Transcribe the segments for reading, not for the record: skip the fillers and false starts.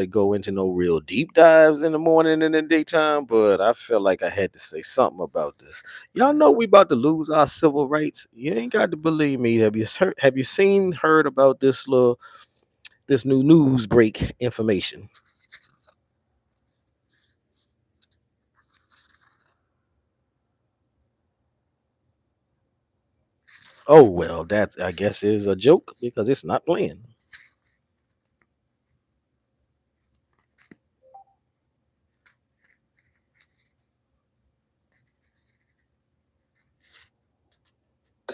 to go into no real deep dives in the morning and in the daytime, but I felt like I had to say something about this. Y'all know we about to lose our civil rights. You ain't got to believe me. Have you seen heard about this new news break information? Oh well, that I guess is a joke because it's not playing.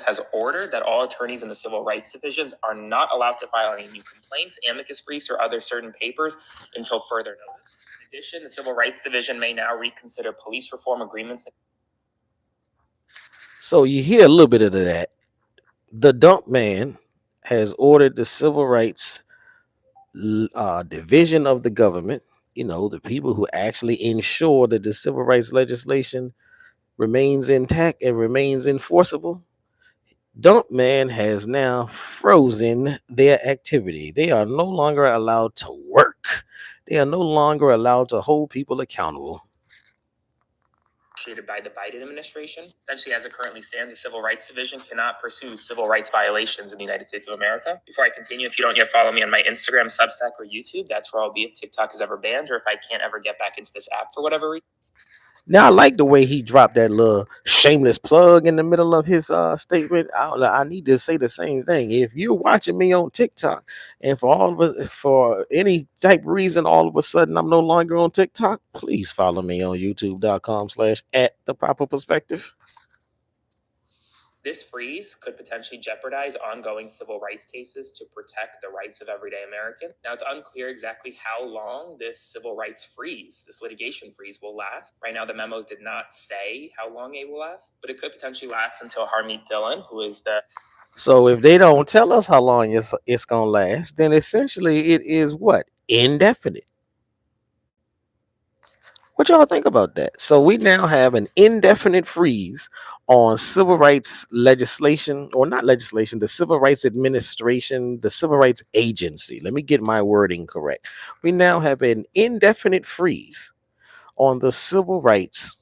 Has ordered that all attorneys in the civil rights divisions are not allowed to file any new complaints, amicus briefs, or other certain papers until further notice. In addition, the civil rights division may now reconsider police reform agreements. So you hear a little bit of that. The dump man has ordered the civil rights division of the government, the people who actually ensure that the civil rights legislation remains intact and remains enforceable. Dump man has now frozen their activity. They are no longer allowed to work. They are no longer allowed to hold people accountable. Created by the Biden administration. Essentially, as it currently stands, the Civil Rights Division cannot pursue civil rights violations in the United States of America. Before I continue, if you don't yet follow me on my Instagram, Substack, or YouTube, that's where I'll be if TikTok is ever banned or if I can't ever get back into this app for whatever reason. Now I like the way he dropped that little shameless plug in the middle of his statement. I need to say the same thing. If you're watching me on TikTok, and for all of us, for any type of reason, all of a sudden I'm no longer on TikTok, please follow me on YouTube.com/ at the proper perspective. This freeze could potentially jeopardize ongoing civil rights cases to protect the rights of everyday Americans. Now, it's unclear exactly how long this civil rights freeze, this litigation freeze, will last. Right now, the memos did not say how long it will last, but it could potentially last until Harmeet Dillon, who is the... So if they don't tell us how long it's gonna last, then essentially it is what? Indefinite. What y'all think about that? So we now have an indefinite freeze on civil rights legislation, or not legislation, the Civil Rights Administration, the Civil Rights Agency. Let me get my wording correct. We now have an indefinite freeze on the Civil Rights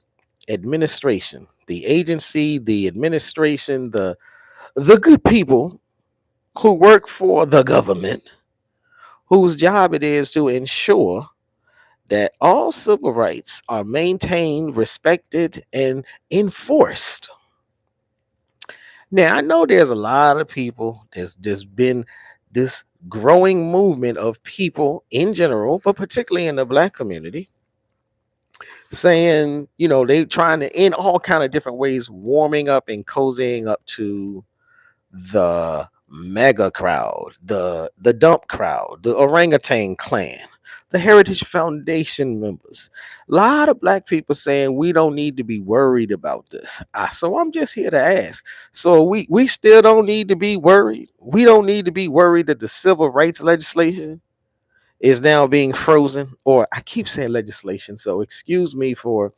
Administration, the agency, the administration, the good people who work for the government, whose job it is to ensure that all civil rights are maintained, respected, and enforced. Now, I know there's a lot of people, there's been this growing movement of people in general, but particularly in the black community, saying, they trying to, in all kind of different ways, warming up and cozying up to the mega crowd, the dump crowd, the orangutan clan, the Heritage Foundation members. A lot of black people saying we don't need to be worried about this. So I'm just here to ask. So we still don't need to be worried. We don't need to be worried that the civil rights legislation is now being frozen. Or I keep saying legislation, so excuse me for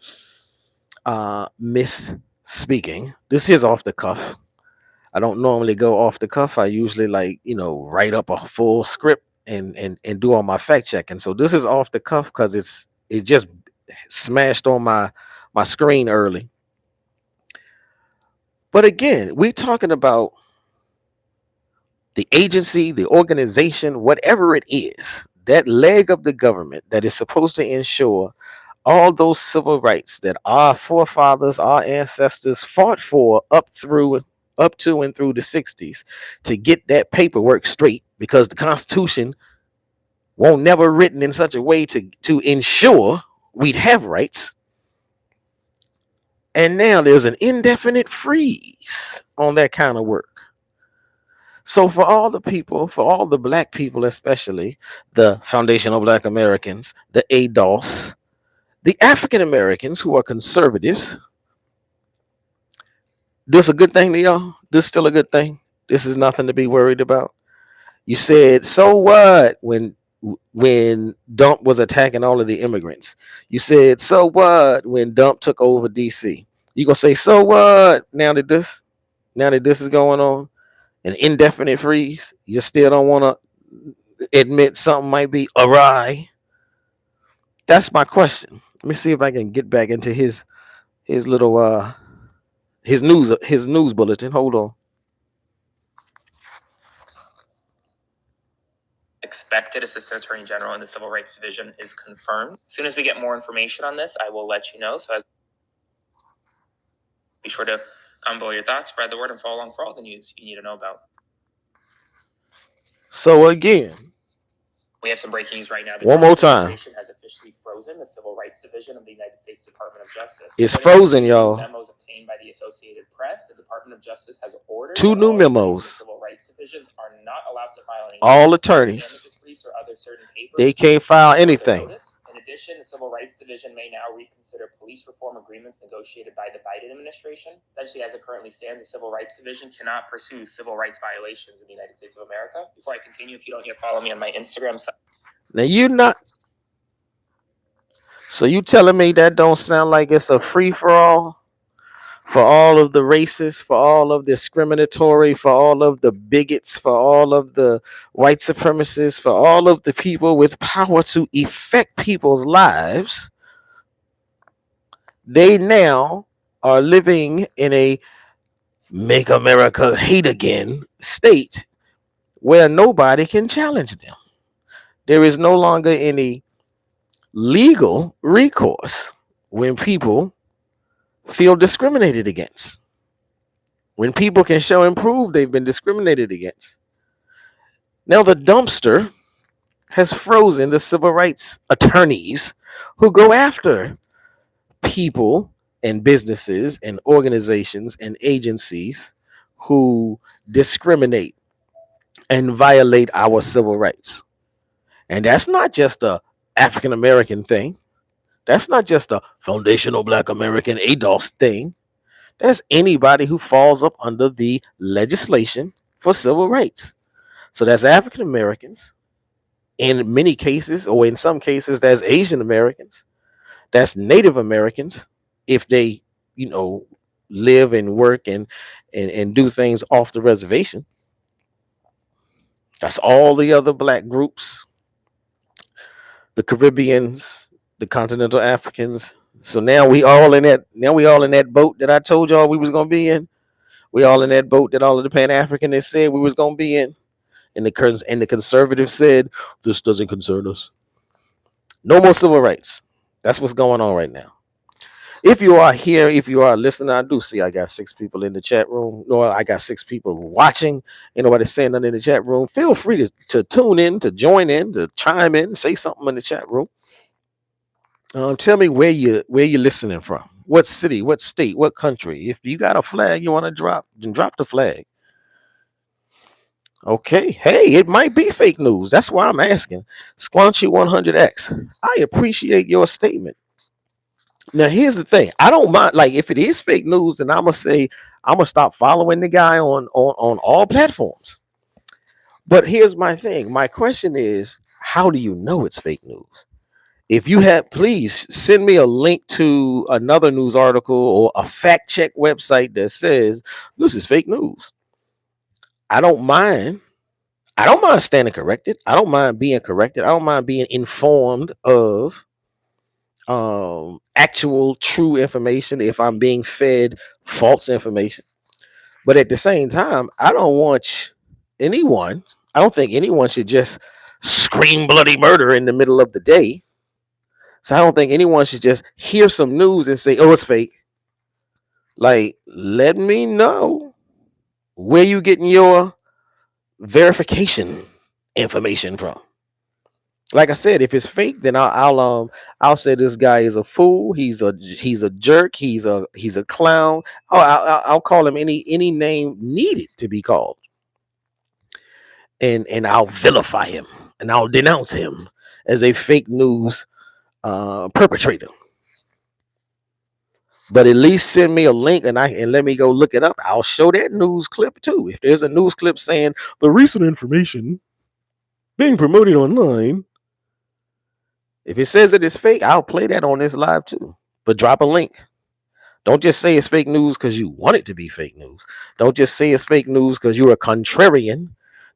misspeaking. This is off the cuff. I don't normally go off the cuff. I usually write up a full script and do all my fact checking. So this is off the cuff because it just smashed on my screen early. But again, we're talking about the agency, the organization, whatever it is, that leg of the government that is supposed to ensure all those civil rights that our forefathers, our ancestors fought for up to and through the 60s to get that paperwork straight, because the Constitution won't never written in such a way to ensure we'd have rights. And now there's an indefinite freeze on that kind of work. So for all the people, for all the black people, especially the Foundational Black Americans, the ADOS, the African Americans who are conservatives, this a good thing to y'all? This still a good thing? This is nothing to be worried about? You said, so what, when Dump was attacking all of the immigrants? You said, so what, when Dump took over DC? You gonna say, so what, now that this is going on? An indefinite freeze? You still don't want to admit something might be awry? That's my question. Let me see if I can get back into his little his news bulletin. Hold on. Expected Assistant Attorney General in the Civil Rights Division is confirmed. As soon as we get more information on this, I will let you know. So be sure to comment below your thoughts, spread the word, and follow along for all the news you need to know about. So again, we have some breaking news right now. One more time. The has officially frozen the Civil Rights Division of the United States Department of Justice. It's frozen, y'all. Memos obtained by the Associated Press. The Department of Justice has ordered 2 new memos. Civil rights divisions are not allowed to file any all attorneys. or other certain papers. They can't file anything. In addition, the Civil Rights Division may now reconsider police reform agreements negotiated by the Biden administration. Essentially, as it currently stands, the Civil Rights Division cannot pursue civil rights violations in the United States of America. Before I continue, if you don't yet follow me on my Instagram site. Now you not. So you telling me that don't sound like it's a free for all? For all of the racists, for all of the discriminatory, for all of the bigots, for all of the white supremacists, for all of the people with power to affect people's lives, they now are living in a make America hate again state where nobody can challenge them. There is no longer any legal recourse when people feel discriminated against. When people can show and prove they've been discriminated against. Now the dumpster has frozen the civil rights attorneys who go after people and businesses and organizations and agencies who discriminate and violate our civil rights. And that's not just a African American thing. That's not just a foundational Black American ADOS thing. That's anybody who falls up under the legislation for civil rights. So that's African Americans. In many cases, or in some cases, that's Asian Americans. That's Native Americans, if they, live and work and do things off the reservation. That's all the other Black groups, the Caribbeans, the Continental Africans. So now we all in that boat that I told y'all we was gonna be in. We all in that boat that all of the Pan-Africanists said we was gonna be in. And the conservatives said this doesn't concern us. No more civil rights. That's what's going on right now. If you are here, if you are listening, I do see I got 6 people in the chat room. No, I got 6 people watching. Ain't nobody saying nothing in the chat room. Feel free to tune in, to join in, to chime in, say something in the chat room. Tell me where you're listening from. What city, what state, what country. If you got a flag you want to drop, then drop the flag. Okay. Hey, it might be fake news. That's why I'm asking. Squanchy 100X. I appreciate your statement. Now, here's the thing. I don't mind, like, if it is fake news, then I'm gonna stop following the guy on all platforms. But here's my thing. My question is, how do you know it's fake news? If you have, please send me a link to another news article or a fact check website that says this is fake news. I don't mind standing corrected. I don't mind being corrected. I don't mind being informed of actual true information if I'm being fed false information. But at the same time, I don't think anyone should just scream bloody murder in the middle of the day. So I don't think anyone should just hear some news and say, oh, it's fake. Like, let me know where you getting your verification information from. Like I said, if it's fake, then I'll say this guy is a fool. He's a jerk. He's a clown. I'll call him any name needed to be called, and I'll vilify him and I'll denounce him as a fake news perpetrator. But at least send me a link and let me go look it up. I'll show that news clip too. If there's a news clip saying the recent information being promoted online, if it says it is fake, I'll play that on this live too. But drop a link. Don't just say it's fake news because you want it to be fake news. Don't just say it's fake news because you're a contrarian.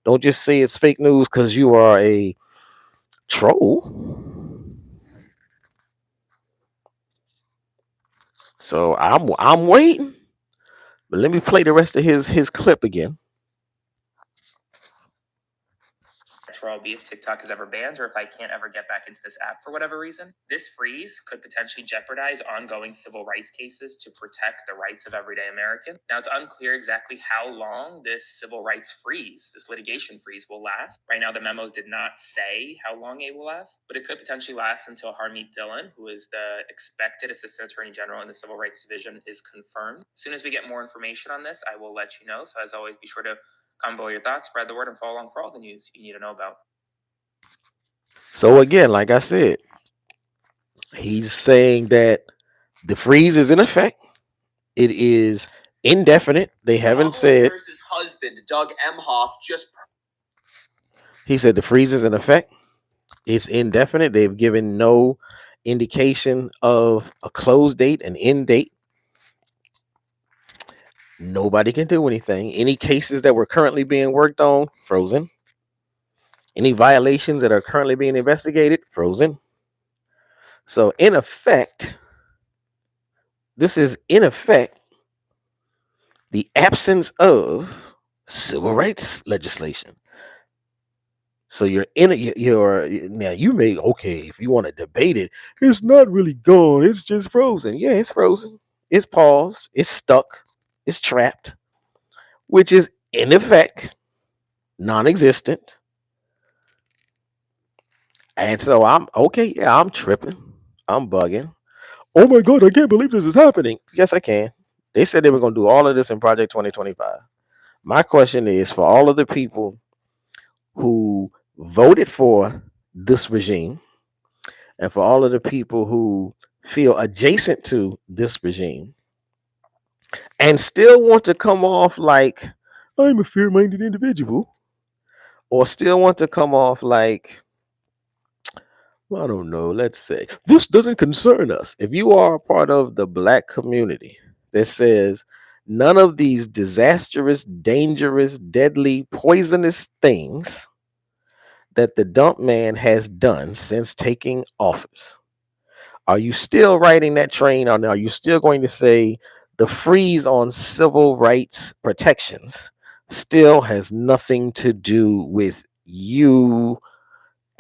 Don't just say it's fake news because you are a troll. So I'm waiting. But let me play the rest of his clip again. For all be if TikTok is ever banned or if I can't ever get back into this app for whatever reason. This freeze could potentially jeopardize ongoing civil rights cases to protect the rights of everyday Americans. Now, it's unclear exactly how long this civil rights freeze, this litigation freeze, will last. Right now, the memos did not say how long it will last, but it could potentially last until Harmeet Dillon, who is the expected Assistant Attorney General in the Civil Rights Division, is confirmed. As soon as we get more information on this, I will let you know. So as always, be sure to comment below your thoughts, spread the word, and follow along for all the news you need to know about. So again, like I said, he's saying that the freeze is in effect. It is indefinite. They haven't said. His husband, Doug Emhoff, just. He said the freeze is in effect. It's indefinite. They've given no indication of a close date, an end date. Nobody can do anything. Any cases that were currently being worked on, frozen. Any violations that are currently being investigated, frozen. So, in effect, this is in effect the absence of civil rights legislation. So you're now you may okay if you want to debate it, it's not really gone, it's just frozen. Yeah, it's frozen. It's paused, it's stuck, it's trapped, which is in effect non-existent. And so I'm okay, yeah, I'm tripping. I'm bugging. Oh my god, I can't believe this is happening. Yes, I can. They said they were gonna do all of this in Project 2025. My question is for all of the people who voted for this regime and for all of the people who feel adjacent to this regime and still want to come off like I'm a fair-minded individual, or still want to come off like, well, I don't know, let's say this doesn't concern us. If you are a part of the black community that says none of these disastrous, dangerous, deadly, poisonous things that the dump man has done since taking office, are you still riding that train, or are you still going to say the freeze on civil rights protections still has nothing to do with you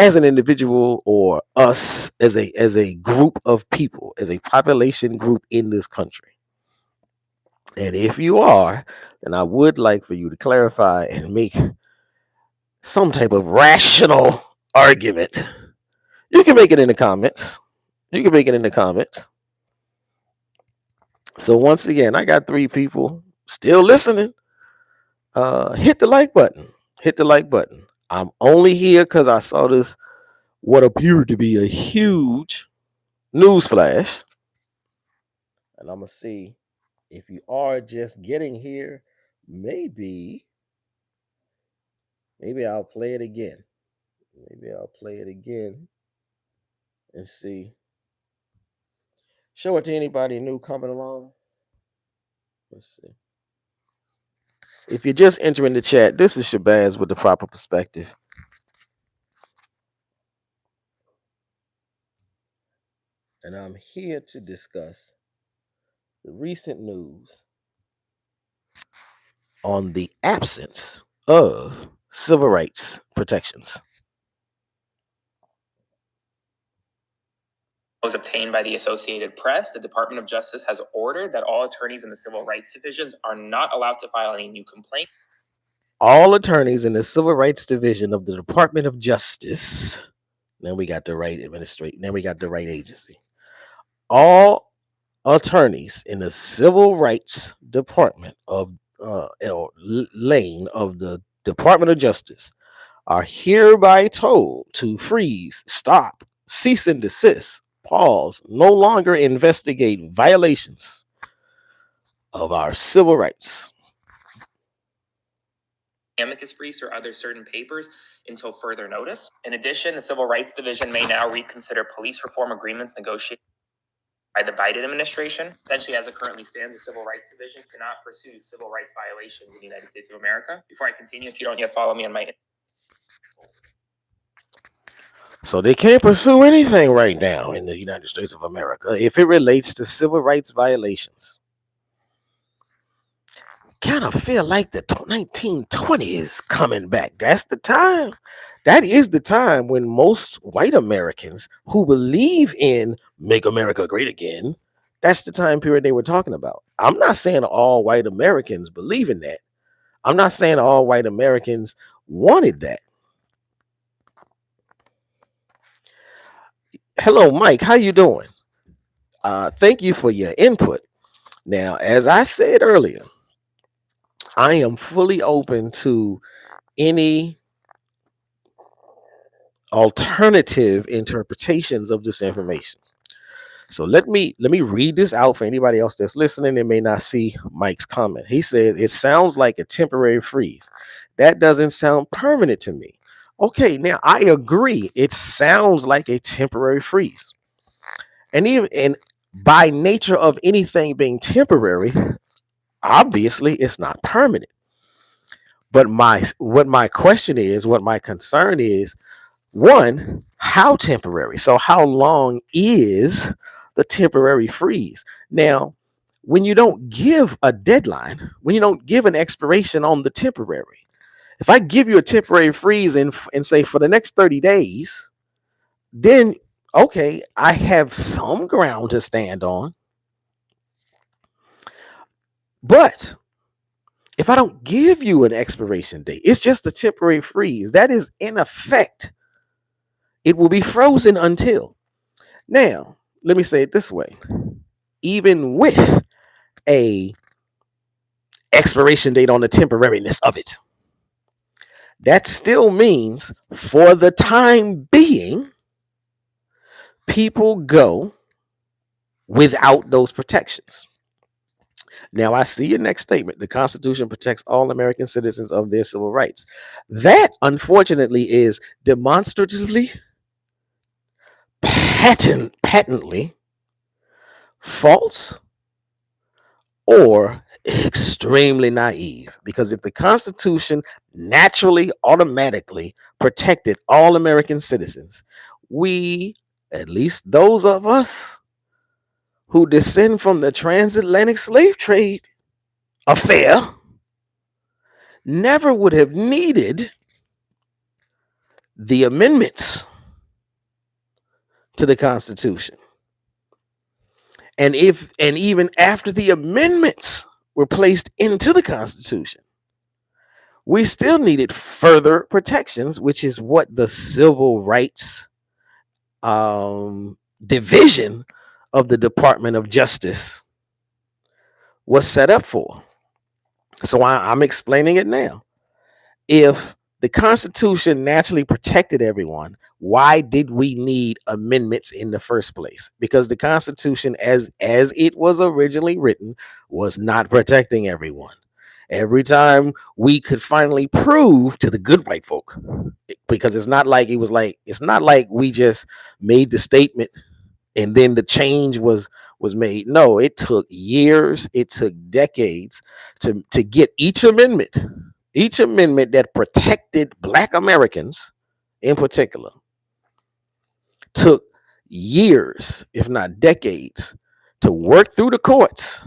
as an individual or us as a group of people, as a population group in this country? And if you are, then I would like for you to clarify and make some type of rational argument. You can make it in the comments. You can make it in the comments. So once again, I got 3 people still listening. Hit the like button. Hit the like button. I'm only here because I saw this what appeared to be a huge news flash. And I'm gonna see if you are just getting here. Maybe I'll play it again. Maybe I'll play it again and see. Show it to anybody new coming along. Let's see. If you're just entering the chat, this is Shabazz with the proper perspective. And I'm here to discuss the recent news on the absence of civil rights protections. Was obtained by the Associated Press, the Department of Justice has ordered that all attorneys in the civil rights divisions are not allowed to file any new complaints. All attorneys in the civil rights division of the Department of Justice. Now we got the right administration. Now we got the right agency. All attorneys in the civil rights department of lane of the Department of Justice are hereby told to freeze, stop, cease and desist, pause, no longer investigate violations of our civil rights. Amicus briefs or other certain papers until further notice. In addition, the Civil Rights Division may now reconsider police reform agreements negotiated by the Biden administration. Essentially, as it currently stands, the Civil Rights Division cannot pursue civil rights violations in the United States of America. Before I continue, if you don't yet follow me on my So they can't pursue anything right now in the United States of America if it relates to civil rights violations. Kind of feel like the 1920s coming back. That's the time. That is the time when most white Americans who believe in make America great again, that's the time period they were talking about. I'm not saying all white Americans believe in that. I'm not saying all white Americans wanted that. Hello, Mike. How you doing? Thank you for your input. Now, as I said earlier, I am fully open to any alternative interpretations of this information. So let me read this out for anybody else that's listening and may not see Mike's comment. He says it sounds like a temporary freeze. That doesn't sound permanent to me. Okay, now I agree. It sounds like a temporary freeze. And by nature of anything being temporary, obviously it's not permanent. But my question is, what my concern is, one, how temporary? So how long is the temporary freeze? Now, when you don't give a deadline, when you don't give an expiration on the temporary, if I give you a temporary freeze and say for the next 30 days, then okay, I have some ground to stand on. But if I don't give you an expiration date, it's just a temporary freeze. That is in effect. It will be frozen until. Now, let me say it this way. Even with a expiration date on the temporariness of it, that still means for the time being, people go without those protections. Now, I see your next statement. The Constitution protects all American citizens of their civil rights. That, unfortunately, is demonstratively, patently false or extremely naive. Because if the Constitution naturally, automatically protected all American citizens, we, at least those of us who descend from the transatlantic slave trade affair, never would have needed the amendments to the Constitution. And even after the amendments were placed into the Constitution, we still needed further protections, which is what the civil rights division of the Department of Justice was set up for. So I'm explaining it now. If the Constitution naturally protected everyone, why did we need amendments in the first place? Because the Constitution, as it was originally written, was not protecting everyone. Every time we could finally prove to the good white folk, because it's not like we just made the statement and then the change was made. No, it took years, it took decades to get each amendment that protected Black Americans in particular took years, if not decades, to work through the courts.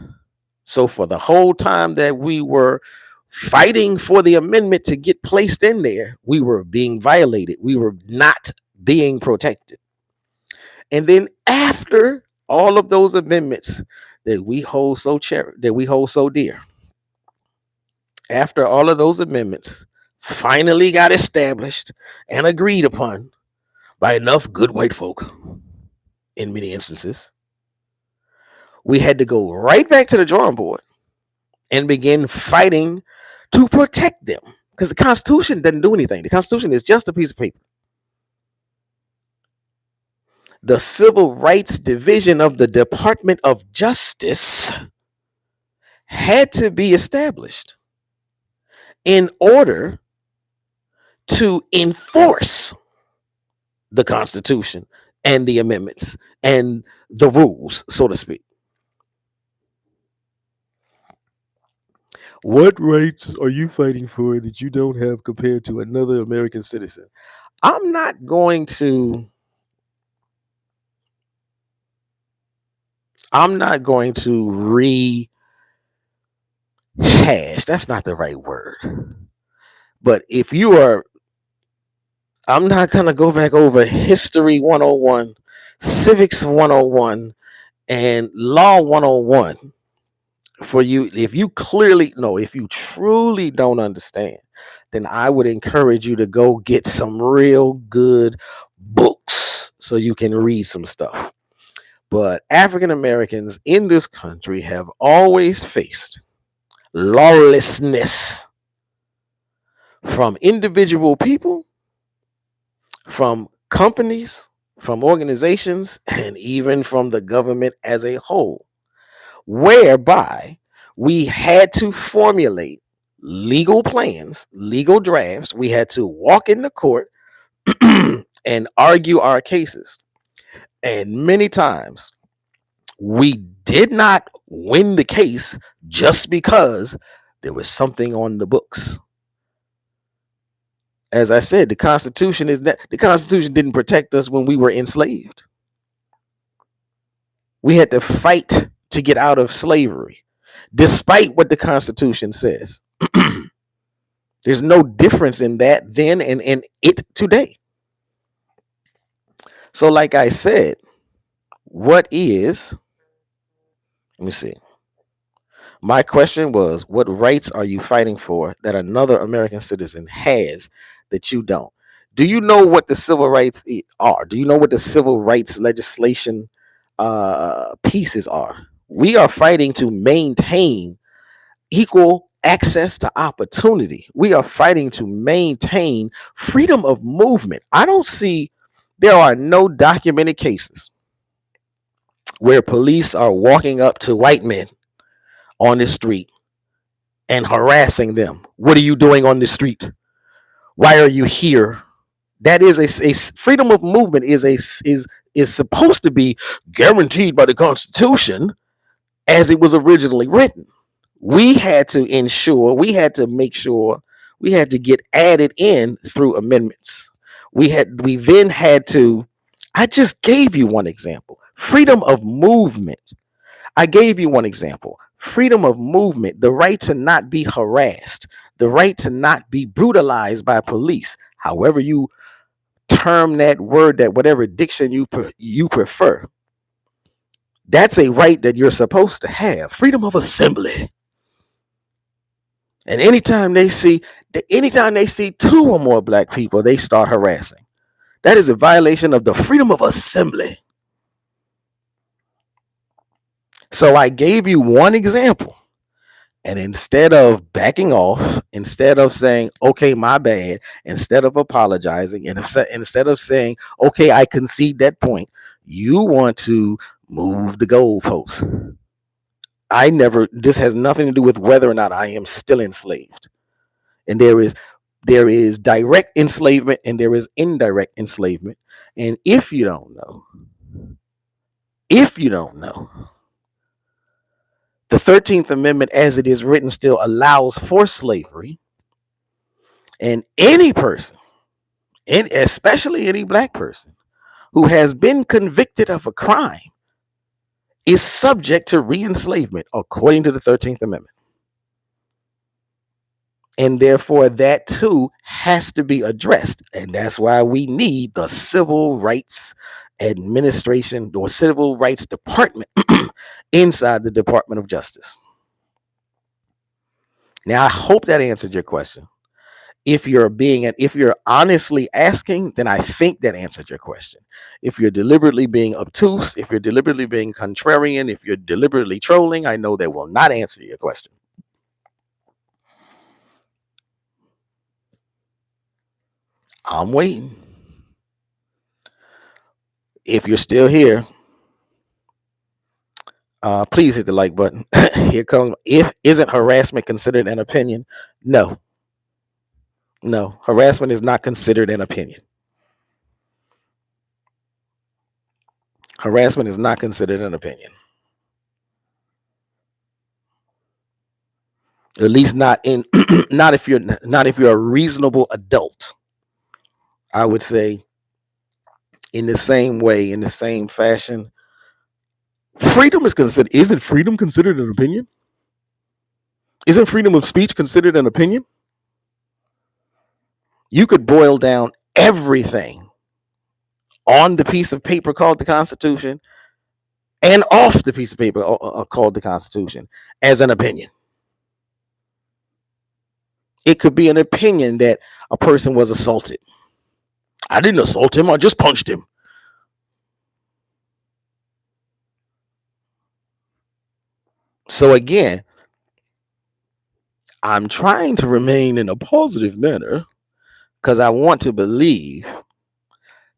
So for the whole time that we were fighting for the amendment to get placed in there, we were being violated. We were not being protected. And then after all of those amendments that we hold so dear, after all of those amendments finally got established and agreed upon by enough good white folk in many instances, we had to go right back to the drawing board and begin fighting to protect them. Because the Constitution doesn't do anything. The Constitution is just a piece of paper. The Civil Rights Division of the Department of Justice had to be established in order to enforce the Constitution and the amendments and the rules, so to speak. What rights are you fighting for that you don't have compared to another American citizen? I'm not going to rehash. That's not the right word. But if you are, I'm not going to go back over history 101, civics 101, and law 101 for you. If you clearly no, if you truly don't understand, then I would encourage you to go get some real good books so you can read some stuff. But African Americans in this country have always faced lawlessness from individual people, from companies, from organizations, and even from the government as a whole, whereby we had to formulate legal plans, legal drafts. We had to walk into court and argue our cases. And many times we did not win the case just because there was something on the books. As I said, the Constitution didn't protect us when we were enslaved. We had to fight to get out of slavery, despite what the Constitution says. There's no difference in that then and in it today. So, like I said, what is, let me see. My question was, what rights are you fighting for that another American citizen has that you don't? Do you know what the civil rights are? Do you know what the civil rights legislation pieces are? We are fighting to maintain equal access to opportunity. We are fighting to maintain freedom of movement. I don't see, there are no documented cases where police are walking up to white men on the street and harassing them. What are you doing on the street? Why are you here? That is a freedom of movement is supposed to be guaranteed by the Constitution as it was originally written. We had to ensure, we had to make sure, we had to get added in through amendments. We then had to, I just gave you one example. Freedom of movement. I gave you one example. Freedom of movement, the right to not be harassed, the right to not be brutalized by police. However you term that word, that whatever diction you prefer. That's a right that you're supposed to have. Freedom of assembly. And anytime they see two or more black people, they start harassing. That is a violation of the freedom of assembly. So I gave you one example. And instead of backing off, instead of saying, okay, my bad, instead of apologizing, and instead of saying, okay, I concede that point, you want to move the goalposts. This has nothing to do with whether or not I am still enslaved. And there is direct enslavement and there is indirect enslavement. And if you don't know, the 13th Amendment as it is written still allows for slavery. And any person, and especially any black person who has been convicted of a crime is subject to re-enslavement according to the 13th Amendment. And therefore, that too has to be addressed. And that's why we need the Civil Rights Administration or Civil Rights Department inside the Department of Justice. Now, I hope that answered your question. If you're honestly asking, then I think that answered your question. If you're deliberately being obtuse, if you're deliberately being contrarian, if you're deliberately trolling, I know that will not answer your question. I'm waiting. If you're still here, please hit the like button. Here comes. Isn't harassment considered an opinion? No. Harassment is not considered an opinion. Harassment is not considered an opinion. At least not if you're a reasonable adult. I would say, in the same way, in the same fashion, freedom is considered. Isn't freedom considered an opinion? Isn't freedom of speech considered an opinion? You could boil down everything on the piece of paper called the Constitution and off the piece of paper called the Constitution as an opinion. It could be an opinion that a person was assaulted. I didn't assault him, I just punched him. So again, I'm trying to remain in a positive manner because I want to believe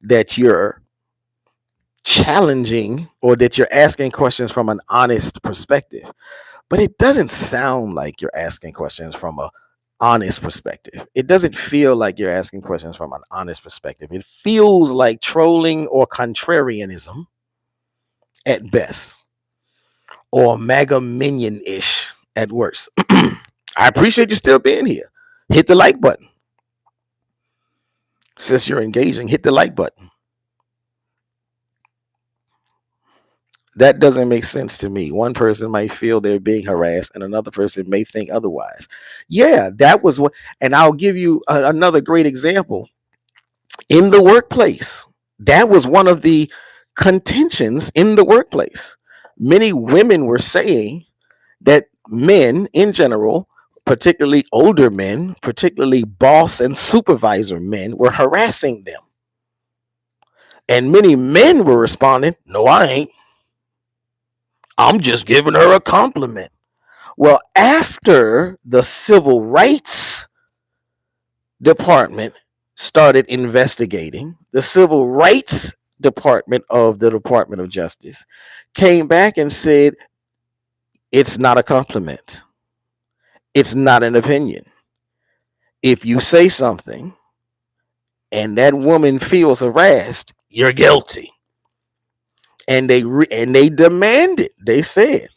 that you're challenging or that you're asking questions from an honest perspective. But it doesn't sound like you're asking questions from a honest perspective. It doesn't feel like you're asking questions from an honest perspective. It feels like trolling or contrarianism at best, or MAGA minion-ish at worst. I appreciate you still being here. Hit the like button. Since you're engaging, hit the like button. That doesn't make sense to me. One person might feel they're being harassed and another person may think otherwise. Yeah, that was what, and I'll give you another great example. In the workplace, that was one of the contentions in the workplace. Many women were saying that men in general, particularly older men, particularly boss and supervisor men, were harassing them. And many men were responding, "No, I ain't. I'm just giving her a compliment." Well, after the Civil Rights Department started investigating, the Civil Rights Department of the Department of Justice came back and said, it's not a compliment. It's not an opinion. If you say something and that woman feels harassed, you're guilty. And they demanded, they said,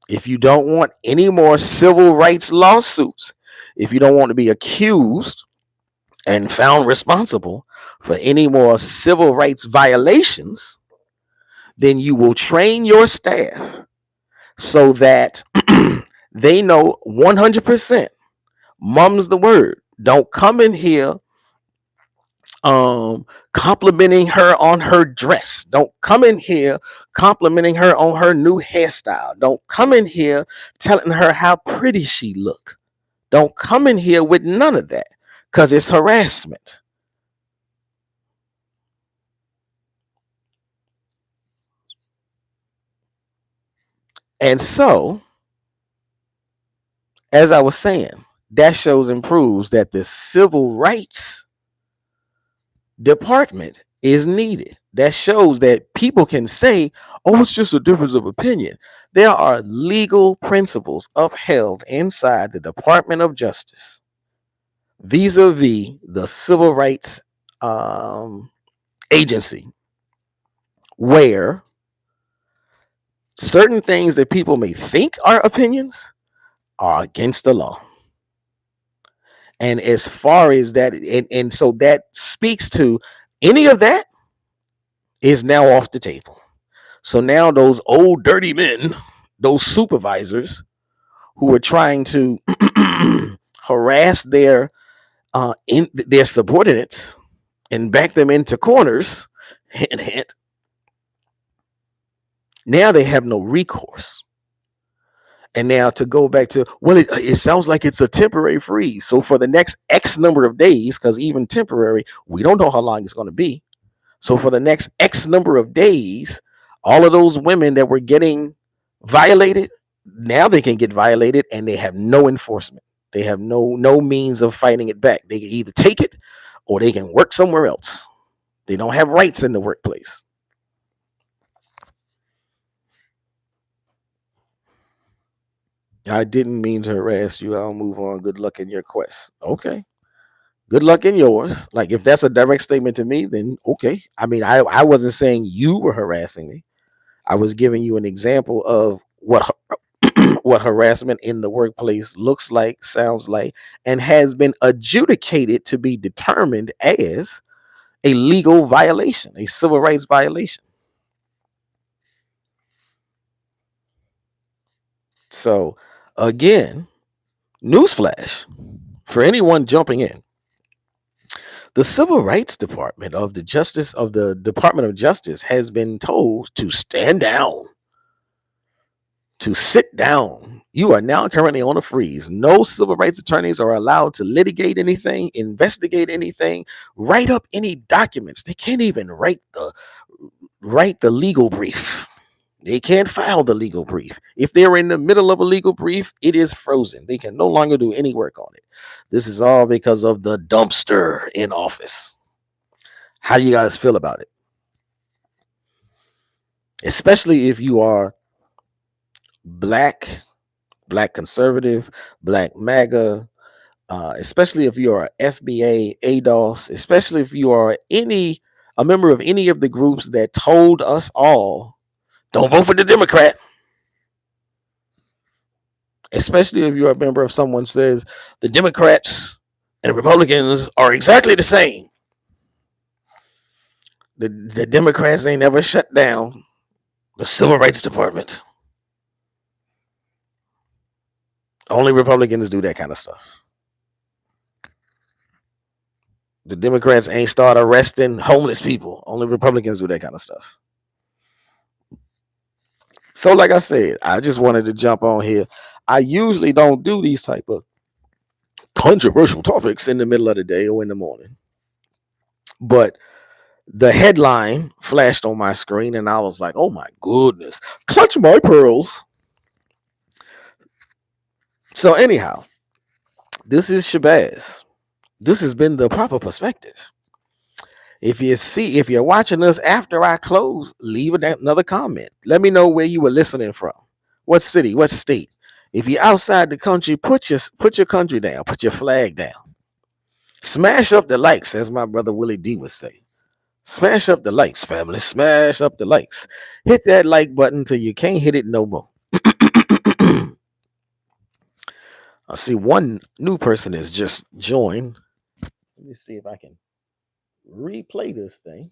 if you don't want any more civil rights lawsuits, if you don't want to be accused and found responsible for any more civil rights violations, then you will train your staff so that they know 100%. Mum's the word. Don't come in here complimenting her on her dress. Don't come in here complimenting her on her new hairstyle. Don't come in here telling her how pretty she look. Don't come in here with none of that, because it's harassment. And so, as I was saying, that shows and proves that the civil rights department is needed. That shows that people can say, oh, it's just a difference of opinion. There are legal principles upheld inside the Department of Justice vis-a-vis the civil rights agency, where certain things that people may think are opinions are against the law. And as far as that, and so that speaks to any of that is now off the table. So now those old dirty men, those supervisors who are trying to harass their subordinates and back them into corners, hint, hint, now they have no recourse. And now to go back to, well, it sounds like it's a temporary freeze. So for the next X number of days, because even temporary, we don't know how long it's going to be. So for the next X number of days, all of those women that were getting violated, now they can get violated and they have no enforcement. They have no means of fighting it back. They can either take it or they can work somewhere else. They don't have rights in the workplace. I didn't mean to harass you. I'll move on. Good luck in your quest. Okay. Good luck in yours. Like, if that's a direct statement to me, then okay. I mean, I wasn't saying you were harassing me. I was giving you an example of what what harassment in the workplace looks like, sounds like, and has been adjudicated to be determined as a legal violation, a civil rights violation. So, again, newsflash for anyone jumping in. The Civil Rights Department of the Department of Justice has been told to stand down, to sit down. You are now currently on a freeze. No civil rights attorneys are allowed to litigate anything, investigate anything, write up any documents. They can't even write the legal brief. They can't file the legal brief. If they're in the middle of a legal brief, it is frozen. They can no longer do any work on it. This is all because of the dumpster in office. How do you guys feel about it? Especially if you are black, black conservative, black MAGA, especially if you are FBA, ADOS, especially if you are a member of any of the groups that told us all, don't vote for the Democrat. Especially if you're a member of someone says the Democrats and Republicans are exactly the same. The Democrats ain't never shut down the Civil Rights Department. Only Republicans do that kind of stuff. The Democrats ain't start arresting homeless people. Only Republicans do that kind of stuff. So, like I said, I just wanted to jump on here. I usually don't do these type of controversial topics in the middle of the day or in the morning. But the headline flashed on my screen and I was like, oh my goodness, clutch my pearls. So, anyhow, this is Shabazz. This has been the proper perspective. If you're watching us after I close, leave another comment. Let me know where you were listening from. What city, what state. If you're outside the country, put your country down, put your flag down. Smash up the likes, as my brother Willie D would say. Smash up the likes, family. Smash up the likes. Hit that like button till you can't hit it no more. I see one new person has just joined. Let me see if I can replay this thing.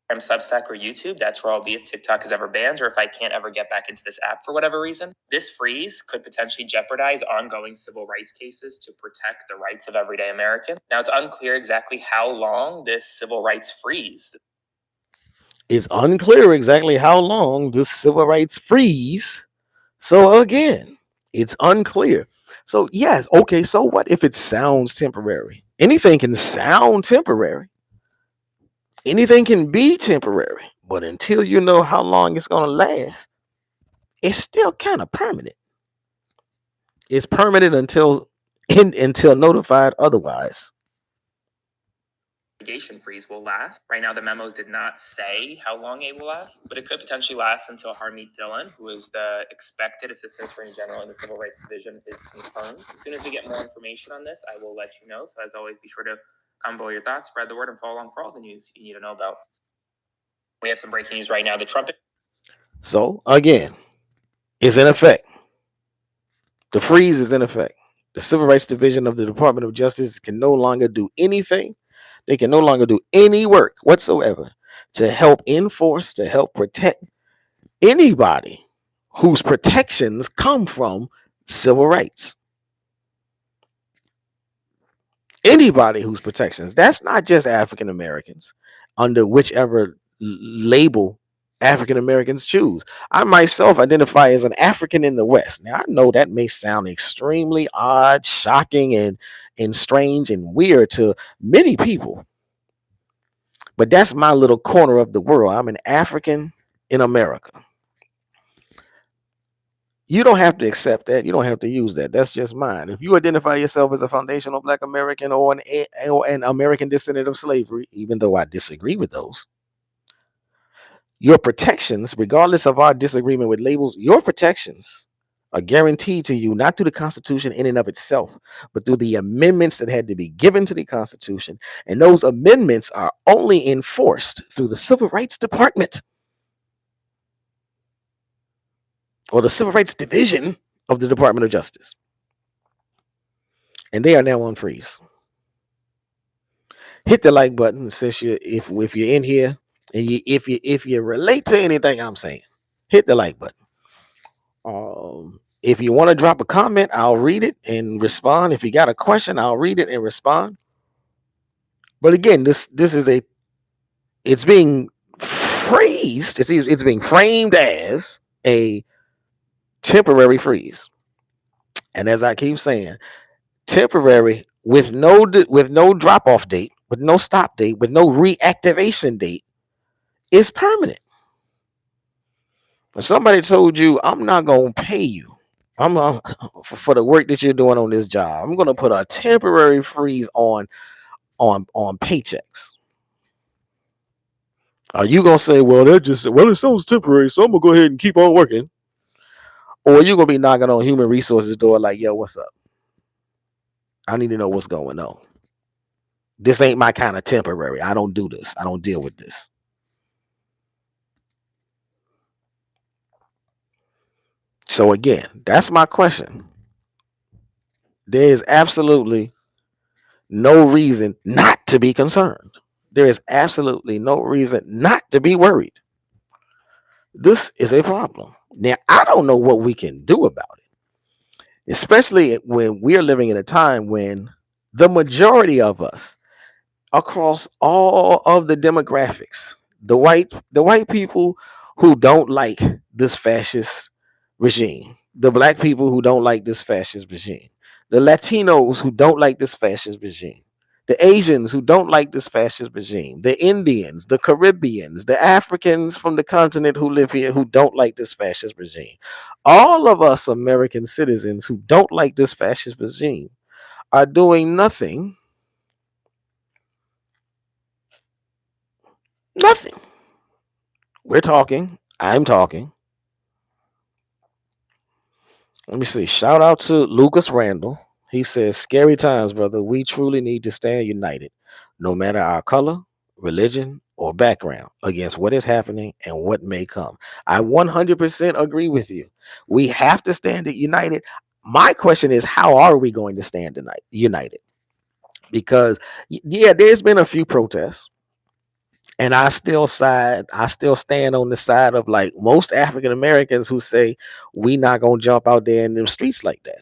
From Substack or YouTube, that's where I'll be if TikTok is ever banned or if I can't ever get back into this app for whatever reason. This freeze could potentially jeopardize ongoing civil rights cases to protect the rights of everyday Americans. Now, it's unclear exactly how long this civil rights freeze. It's unclear exactly how long this civil rights freeze. So again, it's unclear. So yes, okay, so what if it sounds temporary? Anything can sound temporary. Anything can be temporary, but until you know how long it's going to last, it's still kind of permanent. It's permanent until notified otherwise. Litigation freeze will last. Right now, the memos did not say how long it will last, but it could potentially last until Harmeet Dillon, who is the expected Assistant Attorney General in the Civil Rights Division, is confirmed. As soon as we get more information on this, I will let you know. So as always, be sure to comment below your thoughts, spread the word, and follow along for all the news you need to know about. We have some breaking news right now. The Trump. So again, it's in effect. The freeze is in effect. The Civil Rights Division of the Department of Justice can no longer do anything. They can no longer do any work whatsoever to help enforce, to help protect anybody whose protections come from civil rights. Anybody whose protections. That's not just African Americans under whichever label African Americans choose. I myself identify as an African in the West. Now, I know that may sound extremely odd, shocking, and strange and weird to many people, but that's my little corner of the world. I'm an African in America. You don't have to accept that. You don't have to use that. That's just mine. If you identify yourself as a foundational Black American or an American descendant of slavery, even though I disagree with those, your protections, regardless of our disagreement with labels, your protections are guaranteed to you not through the Constitution in and of itself, but through the amendments that had to be given to the Constitution. And those amendments are only enforced through the Civil Rights Department or the Civil Rights Division of the Department of Justice. And they are now on freeze. Hit the like button since you if you're in here and if you relate to anything I'm saying, hit the like button. If you want to drop a comment, I'll read it and respond. If you got a question, I'll read it and respond. But again, this is a it's being phrased, it's being framed as a temporary freeze. And as I keep saying, temporary with no drop off date, with no stop date, with no reactivation date is permanent. If somebody told you, I'm not gonna pay you, I'm for the work that you're doing on this job, I'm gonna put a temporary freeze on paychecks. Are you gonna say, well, it sounds temporary, so I'm gonna go ahead and keep on working? Or are you gonna be knocking on human resources door like, yo, what's up? I need to know what's going on. This ain't my kind of temporary. I don't do this. I don't deal with this. So again, that's my question. There is absolutely no reason not to be concerned. There is absolutely no reason not to be worried. This is a problem. Now, I don't know what we can do about it, especially when we're living in a time when the majority of us across all of the demographics, the white people who don't like this fascist regime, the black people who don't like this fascist regime, the Latinos who don't like this fascist regime, the Asians who don't like this fascist regime, the Indians, the Caribbeans, the Africans from the continent who live here who don't like this fascist regime. All of us American citizens who don't like this fascist regime are doing nothing. Nothing. We're talking. I'm talking. Let me see. Shout out to Lucas Randall. He says, scary times, brother. We truly need to stand united, no matter our color, religion, or background, against what is happening and what may come. I 100% agree with you. We have to stand united. My question is, how are we going to stand united? Because, yeah, there's been a few protests. And I still stand on the side of like most African Americans who say we not gonna jump out there in them streets like that.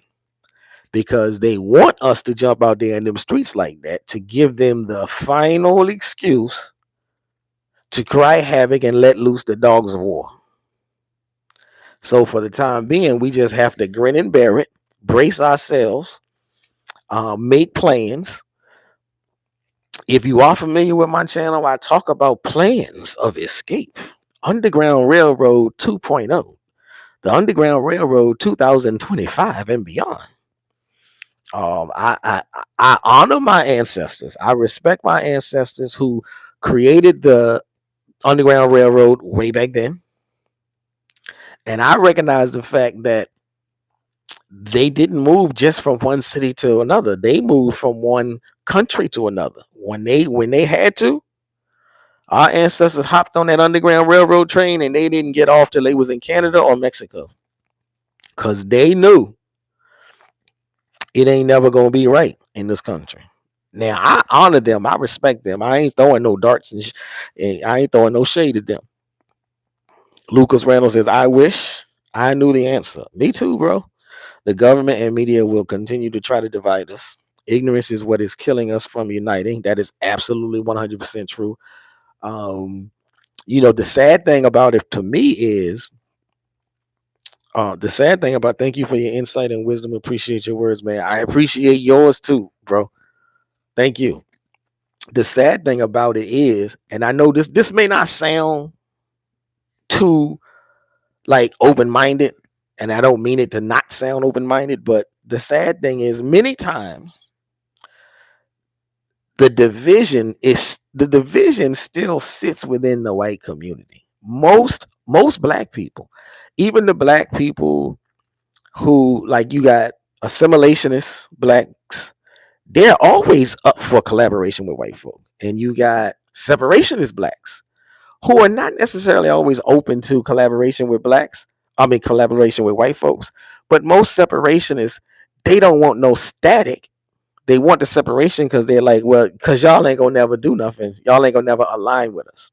Because they want us to jump out there in them streets like that to give them the final excuse to cry havoc and let loose the dogs of war. So for the time being, we just have to grin and bear it, brace ourselves, make plans. If you are familiar with my channel, I talk about plans of escape. Underground Railroad 2.0, the Underground Railroad 2025 and beyond. I honor my ancestors. I respect my ancestors who created the Underground Railroad way back then. And I recognize the fact that they didn't move just from one city to another. They moved from one country to another. When they had to, our ancestors hopped on that Underground Railroad train and they didn't get off till they was in Canada or Mexico. Because they knew it ain't never gonna be right in this country. Now I honor them, I respect them. I ain't throwing no darts and I ain't throwing no shade at them. Lucas Randall says, "I wish I knew the answer." Me too, bro. The government and media will continue to try to divide us. Ignorance is what is killing us from uniting. That is absolutely 100% true. The sad thing about it to me is the sad thing about, thank you for your insight and wisdom. Appreciate your words, man. I appreciate yours too, bro. Thank you. The sad thing about it is, and I know this may not sound too like open-minded, and I don't mean it to not sound open-minded, but the sad thing is many times the division still sits within the white community. Most black people, even the black people who, like, you got assimilationist blacks, they're always up for collaboration with white folk. And you got separationist blacks who are not necessarily always open to collaboration with blacks. I mean, collaboration with white folks. But most separationists, they don't want no static. They want the separation because they're like, well, because y'all ain't gonna never do nothing. Y'all ain't gonna never align with us.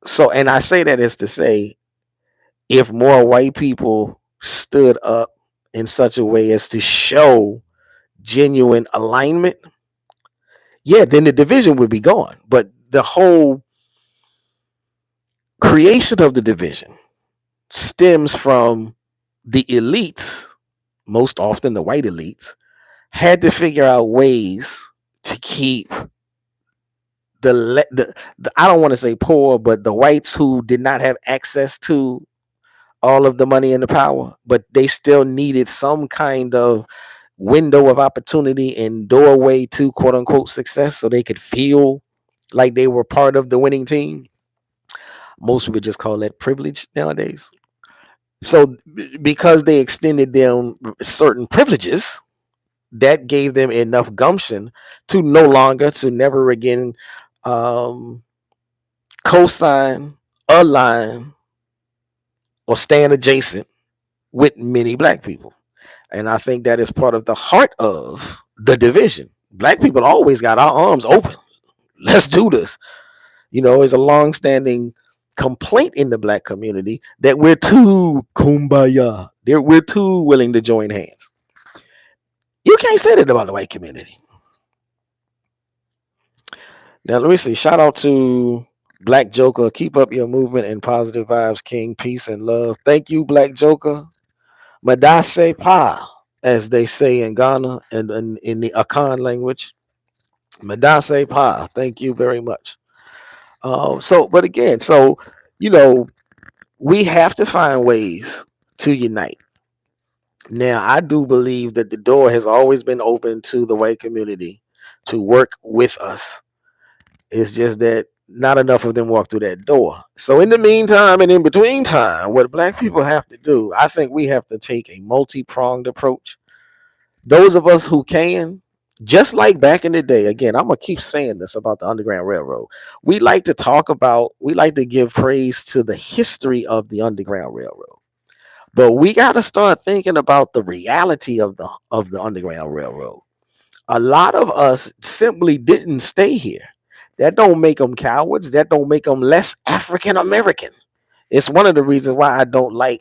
So, and I say that is to say, if more white people stood up in such a way as to show genuine alignment, yeah, then the division would be gone. But the whole creation of the division stems from the elites, most often the white elites, had to figure out ways to keep the I don't want to say poor, but the whites who did not have access to all of the money and the power, but they still needed some kind of window of opportunity and doorway to quote unquote success so they could feel like they were part of the winning team. Most would just call that privilege nowadays. So because they extended them certain privileges, that gave them enough gumption to no longer, to never again um, co-sign, align, or stand adjacent with many black people. And I think that is part of the heart of the division. Black people always got our arms open. Let's do this. You know, it's a long-standing complaint in the black community that we're too kumbaya. We're too willing to join hands. You can't say that about the white community. Now, let me see. Shout out to Black Joker. Keep up your movement and positive vibes, King. Peace and love. Thank you, Black Joker. Madase Pa, as they say in Ghana and in the Akan language. Madase Pa. Thank you very much. But again, you know, we have to find ways to unite. Now, I do believe that the door has always been open to the white community to work with us. It's just that not enough of them walk through that door. So in the meantime and in between time, what black people have to do, I think we have to take a multi-pronged approach. Those of us who can, just like back in the day, again, I'm gonna keep saying this about the Underground Railroad. We like to give praise to the history of the Underground Railroad. But we gotta start thinking about the reality of the Underground Railroad. A lot of us simply didn't stay here. That don't make them cowards. That don't make them less African American. It's one of the reasons why I don't like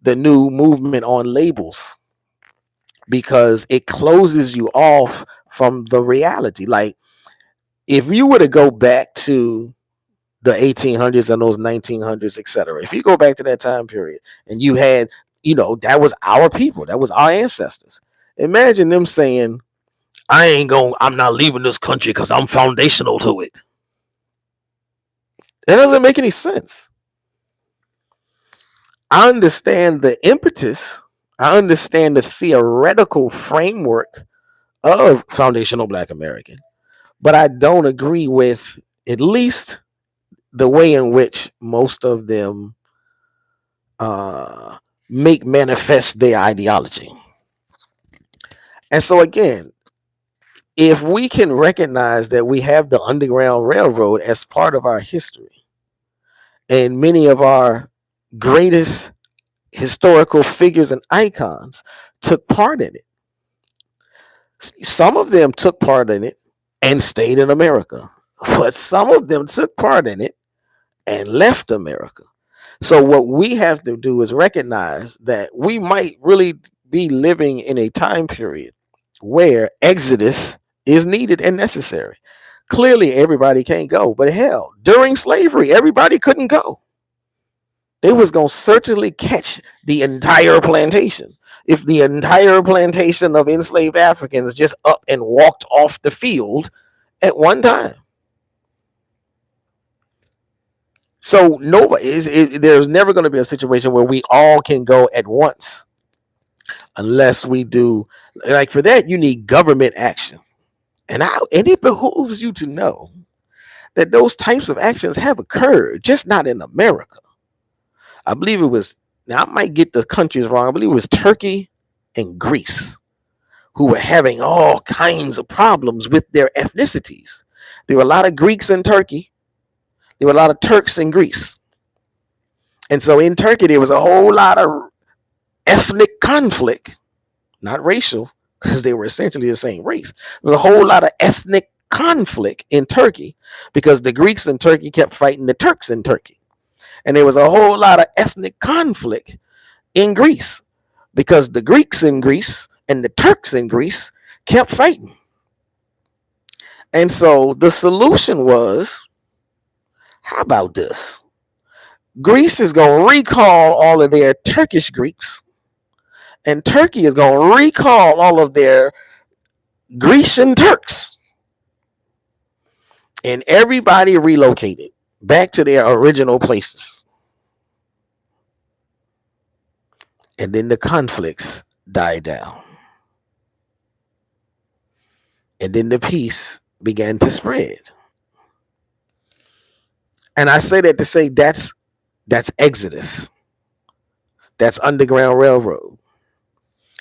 the new movement on labels, because it closes you off from the reality. Like, if you were to go back to the 1800s and those 1900s, etc., if you go back to that time period and you had, that was our people, that was our ancestors. Imagine them saying, I'm not leaving this country because I'm foundational to it. That doesn't make any sense. I understand the impetus. I understand the theoretical framework of foundational Black American, but I don't agree with at least the way in which most of them uh, make manifest their ideology. And so again, if we can recognize that we have the Underground Railroad as part of our history, and many of our greatest historical figures and icons took part in it. Some of them took part in it and stayed in America, but some of them took part in it and left America. So what we have to do is recognize that we might really be living in a time period where exodus is needed and necessary. Clearly, everybody can't go, but hell, during slavery, everybody couldn't go. They was going to certainly catch the entire plantation. If the entire plantation of enslaved Africans just up and walked off the field at one time. So there's never going to be a situation where we all can go at once, unless we do, like, for that you need government action. And it behooves you to know that those types of actions have occurred, just not in America. I believe it was, now I might get the countries wrong, I believe it was Turkey and Greece who were having all kinds of problems with their ethnicities. There were a lot of Greeks in Turkey. There were a lot of Turks in Greece. And so in Turkey, there was a whole lot of ethnic conflict, not racial, because they were essentially the same race. There was a whole lot of ethnic conflict in Turkey because the Greeks in Turkey kept fighting the Turks in Turkey. And there was a whole lot of ethnic conflict in Greece because the Greeks in Greece and the Turks in Greece kept fighting. And so the solution was, how about this? Greece is going to recall all of their Turkish Greeks, and Turkey is going to recall all of their Grecian Turks, and everybody relocated back to their original places. And then the conflicts died down. And then the peace began to spread. And I say that to say that's Exodus. That's Underground Railroad.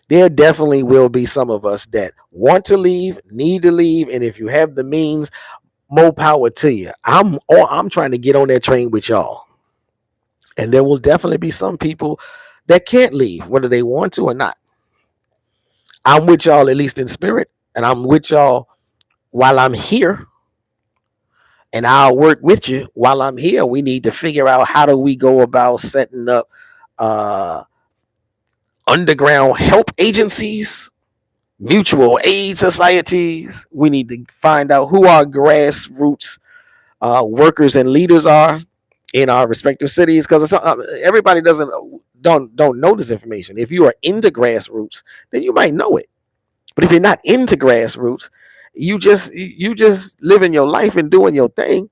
There definitely will be some of us that want to leave, need to leave, and if you have the means, more power to you. I'm trying to get on that train with y'all. And there will definitely be some people that can't leave, whether they want to or not. I'm with y'all, at least in spirit, and I'm with y'all while I'm here. And I'll work with you while I'm here. We need to figure out how do we go about setting up underground help agencies, mutual aid societies. We need to find out who our grassroots workers and leaders are in our respective cities, because everybody don't know this information. If you are into grassroots, then you might know it. But if you're not into grassroots, you just living your life and doing your thing,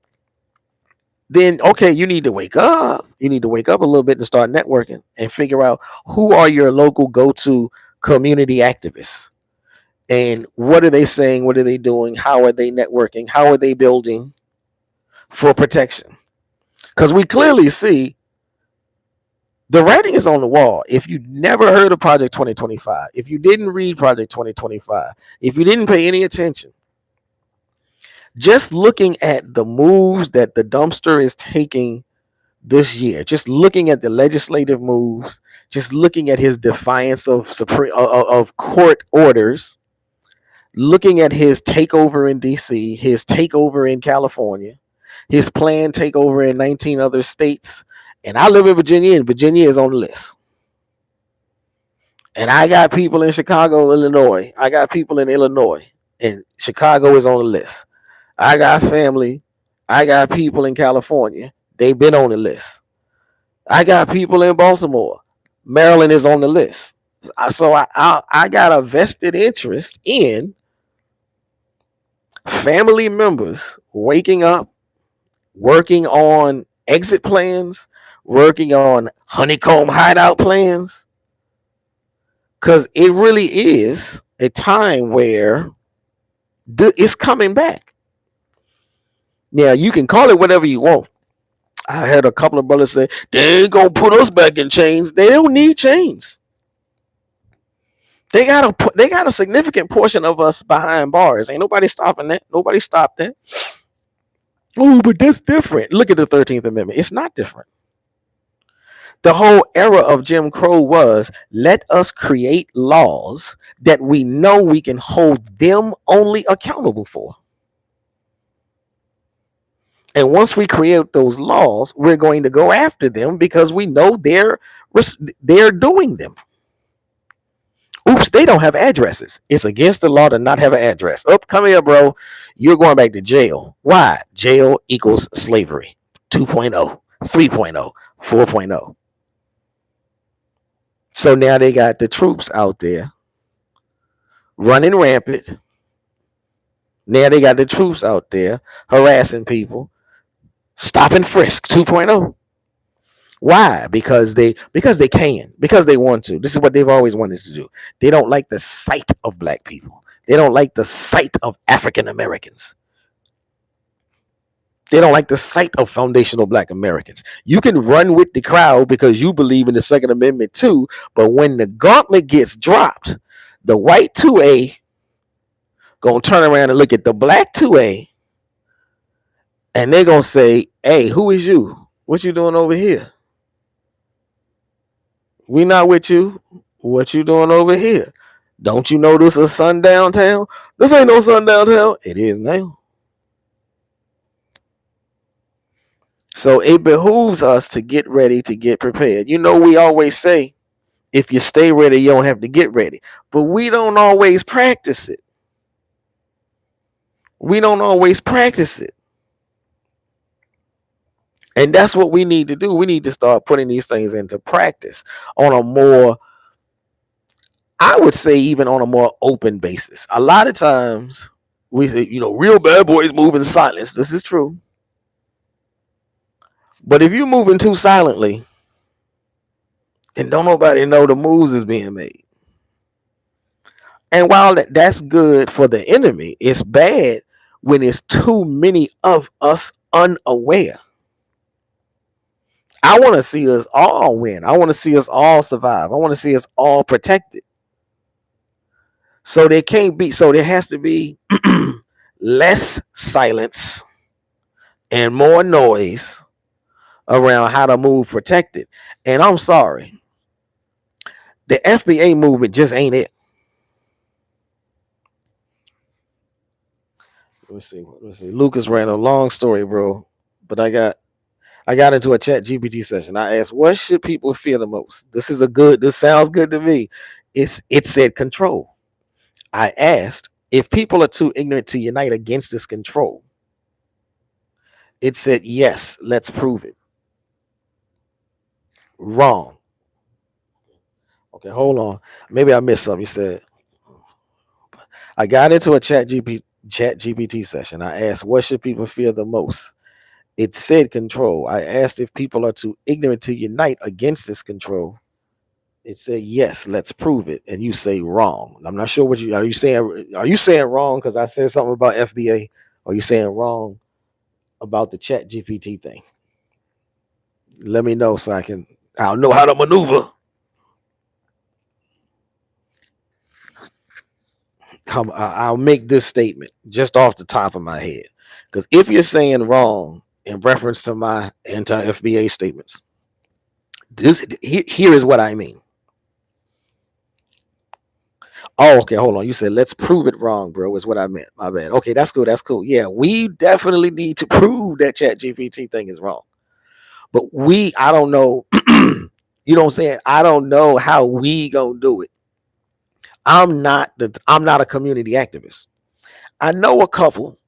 then okay, you need to wake up. You need to wake up a little bit and start networking and figure out who are your local go-to community activists and what are they saying, what are they doing, how are they networking, how are they building for protection. Because we clearly see the writing is on the wall. If you never heard of Project 2025, if you didn't read Project 2025, if you didn't pay any attention, just looking at the moves that the dumpster is taking this year, just looking at the legislative moves, just looking at his defiance of court orders, looking at his takeover in DC, his takeover in California, his planned takeover in 19 other states. And I live in Virginia, and Virginia is on the list. And I got people in Chicago, Illinois. I got people in Illinois, and Chicago is on the list. I got family. I got people in California. They've been on the list. I got people in Baltimore. Maryland is on the list. So I got a vested interest in family members waking up, working on exit plans, working on honeycomb hideout plans. Because it really is a time where it's coming back. Now, you can call it whatever you want. I heard a couple of brothers say, they ain't going to put us back in chains. They don't need chains. They got a significant portion of us behind bars. Ain't nobody stopping that. Nobody stopped that. Oh, but that's different. Look at the 13th Amendment. It's not different. The whole era of Jim Crow was, let us create laws that we know we can hold them only accountable for. And once we create those laws, we're going to go after them because we know they're doing them. Oops, they don't have addresses. It's against the law to not have an address. Oh, come here, bro. You're going back to jail. Why? Jail equals slavery. 2.0, 3.0, 4.0. So now they got the troops out there running rampant. Now they got the troops out there harassing people. Stop and frisk 2.0. Why? Because they can, because they want to. This is what they've always wanted to do. They don't like the sight of black people. They don't like the sight of African Americans. They don't like the sight of foundational black Americans. You can run with the crowd because you believe in the Second Amendment too, but when the gauntlet gets dropped, the white 2A gonna turn around and look at the black 2A, and they're gonna say, hey, who is you? What you doing over here? We not with you. What you doing over here? Don't you know this is sundown town? This ain't no sundown town. It is now. So it behooves us to get ready, to get prepared. You know, we always say, if you stay ready, you don't have to get ready. But we don't always practice it. We don't always practice it. And that's what we need to do. We need to start putting these things into practice on a more, I would say, even on a more open basis. A lot of times we say, real bad boys move in silence. This is true. But if you're moving too silently, then don't nobody know the moves is being made. And while that's good for the enemy, it's bad when it's too many of us unaware. I want to see us all win. I want to see us all survive. I want to see us all protected. So there has to be less silence and more noise around how to move protected. And I'm sorry, the FBA movement just ain't it. Let me see. Lucas ran a long story, bro. But I got into a chat GPT session. I asked, what should people fear the most? This sounds good to me. It said control. I asked, if people are too ignorant to unite against this control, it said, yes, let's prove it. Wrong. Okay, hold on. Maybe I missed something. You said, I got into a chat GPT session. I asked, what should people fear the most? It said control. I asked if people are too ignorant to unite against this control. It said, yes, let's prove it. And you say wrong. I'm not sure what are you saying. Are you saying wrong because I said something about FBA? Or are you saying wrong about the chat GPT thing? Let me know so I'll know how to maneuver. I'll make this statement just off the top of my head. Because if you're saying wrong in reference to my anti-FBA statements, here is what I mean. Oh, okay, hold on. You said let's prove it wrong, bro, is what I meant. My bad. Okay, that's cool. That's cool. Yeah, we definitely need to prove that chat GPT thing is wrong. But I don't know. You know what I'm saying? I don't know how we gonna do it. I'm not a community activist. I know a couple,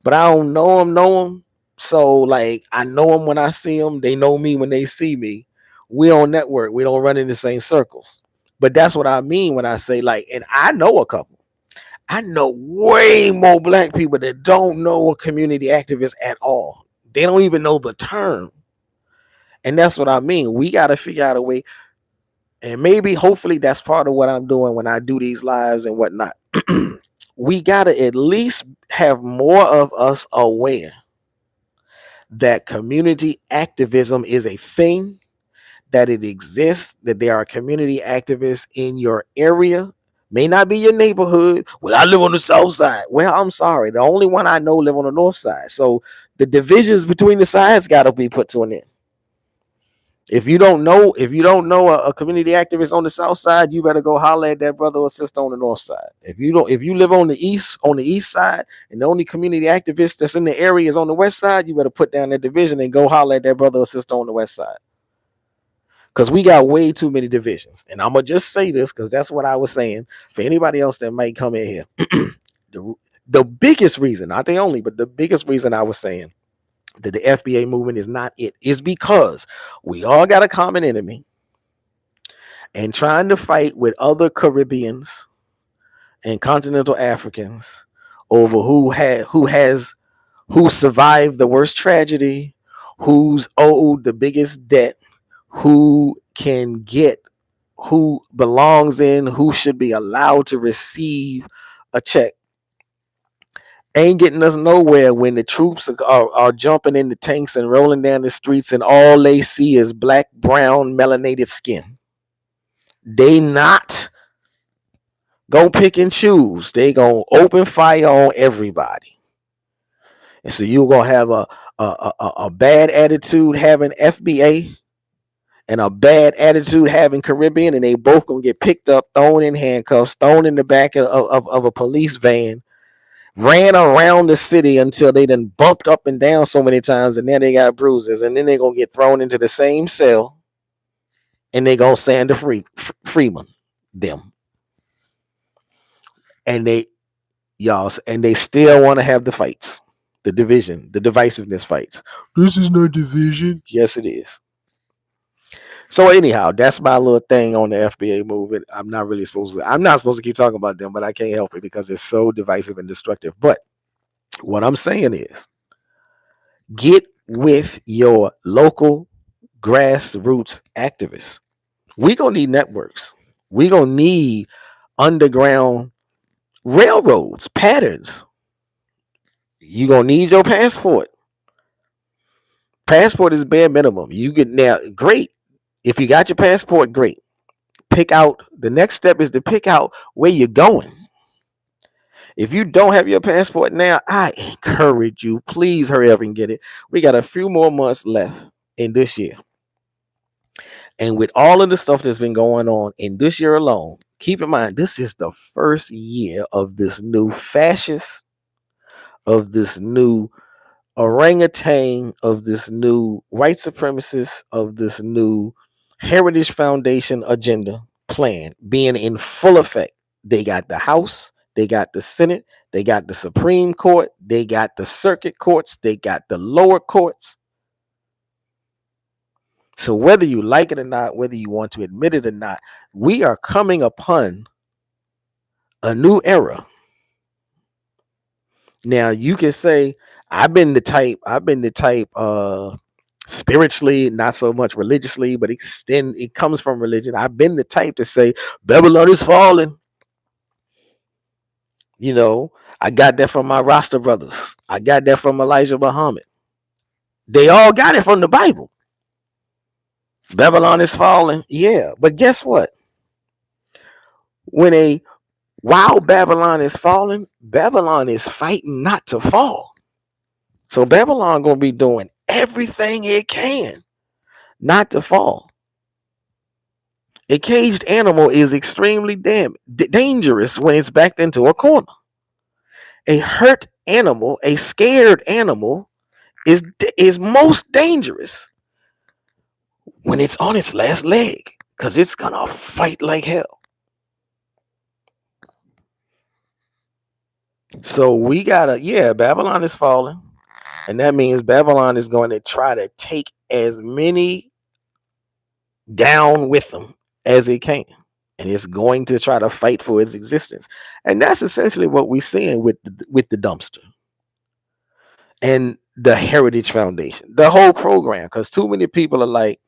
but I don't know them. So like I know them when I see them. They know me when they see me. We on network. We don't run in the same circles. But that's what I mean when I say like, and I know a couple. I know way more black people that don't know a community activist at all. They don't even know the term. And that's what I mean. We got to figure out a way. And maybe, hopefully, that's part of what I'm doing when I do these lives and whatnot. We got to at least have more of us aware that community activism is a thing, that it exists, that there are community activists in your area. May not be your neighborhood. Well, I live on the south side. Well, I'm sorry. The only one I know live on the north side. So the divisions between the sides got to be put to an end. If you don't know a community activist on the south side, you better go holler at that brother or sister on the north side. If you live on the east side, and the only community activist that's in the area is on the west side, you better put down that division and go holler at that brother or sister on the west side. Because we got way too many divisions. And I'm going to just say this because that's what I was saying. For anybody else that might come in here, the biggest reason, not the only, but the biggest reason I was saying that the FBA movement is not it is because we all got a common enemy, and trying to fight with other Caribbeans and continental Africans over who survived the worst tragedy, who's owed the biggest debt, who belongs in, who should be allowed to receive a check, ain't getting us nowhere when the troops are jumping in the tanks and rolling down the streets and all they see is black, brown, melanated skin. They not gonna pick and choose. They gonna open fire on everybody. And so you're gonna have a bad attitude having FBA, and a bad attitude having Caribbean, and they both gonna get picked up, thrown in handcuffs, thrown in the back of a police van, ran around the city until they done bumped up and down so many times, and then they got bruises, and then they gonna get thrown into the same cell, and they gonna send the Freeman them, and they still want to have the fights, the division, the divisiveness fights. This is not division. Yes, it is. So anyhow, that's my little thing on the FBA movement. I'm not supposed to keep talking about them, but I can't help it because it's so divisive and destructive. But what I'm saying is, get with your local grassroots activists. We gonna need networks. We gonna need underground railroads, patterns. You gonna need your passport. Passport is bare minimum. You get now, great. If you got your passport, great. Pick out the next step is to pick out where you're going. If you don't have your passport now, I encourage you, please hurry up and get it. We got a few more months left in this year. And with all of the stuff that's been going on in this year alone, keep in mind, this is the first year of this new fascist, of this new orangutan, of this new white supremacist, of this new Heritage Foundation agenda plan being in full effect. They got the House, they got the Senate, they got the Supreme Court, they got the circuit courts, they got the lower courts. So whether you like it or not, whether you want to admit it or not, we are coming upon a new era. Now you can say, I've been the type spiritually, not so much religiously, but it comes from religion. I've been the type to say Babylon is falling. You know, I got that from my Rasta brothers. I got that from Elijah Muhammad. They all got it from the Bible. Babylon is falling. Yeah, but guess what? While Babylon is falling, Babylon is fighting not to fall. So Babylon gonna be doing everything it can not to fall. A caged animal is extremely dangerous when it's backed into a corner. A hurt animal, a scared animal, is most dangerous when it's on its last leg, because it's gonna fight like hell. So we gotta, Babylon is falling, and that means Babylon is going to try to take as many down with them as it can, and it's going to try to fight for its existence. And that's essentially what we're seeing with the dumpster and the Heritage Foundation, the whole program. Because too many people are like,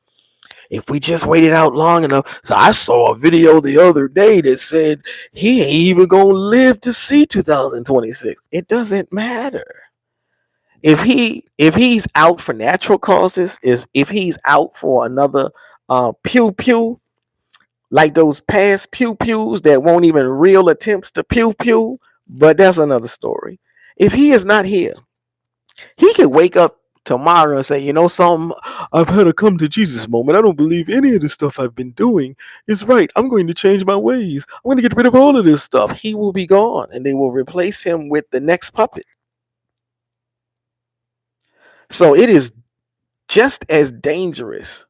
if we just waited out long enough. So I saw a video the other day that said he ain't even gonna live to see 2026. It doesn't matter. If he's out for natural causes, if he's out for another pew pew, like those past pew pews that won't even real attempts to pew pew, but that's another story. If he is not here, he could wake up tomorrow and say, you know something, I've had a come to Jesus moment. I don't believe any of the stuff I've been doing is right. I'm going to change my ways. I'm going to get rid of all of this stuff. He will be gone, and they will replace him with the next puppet. So it is just as dangerous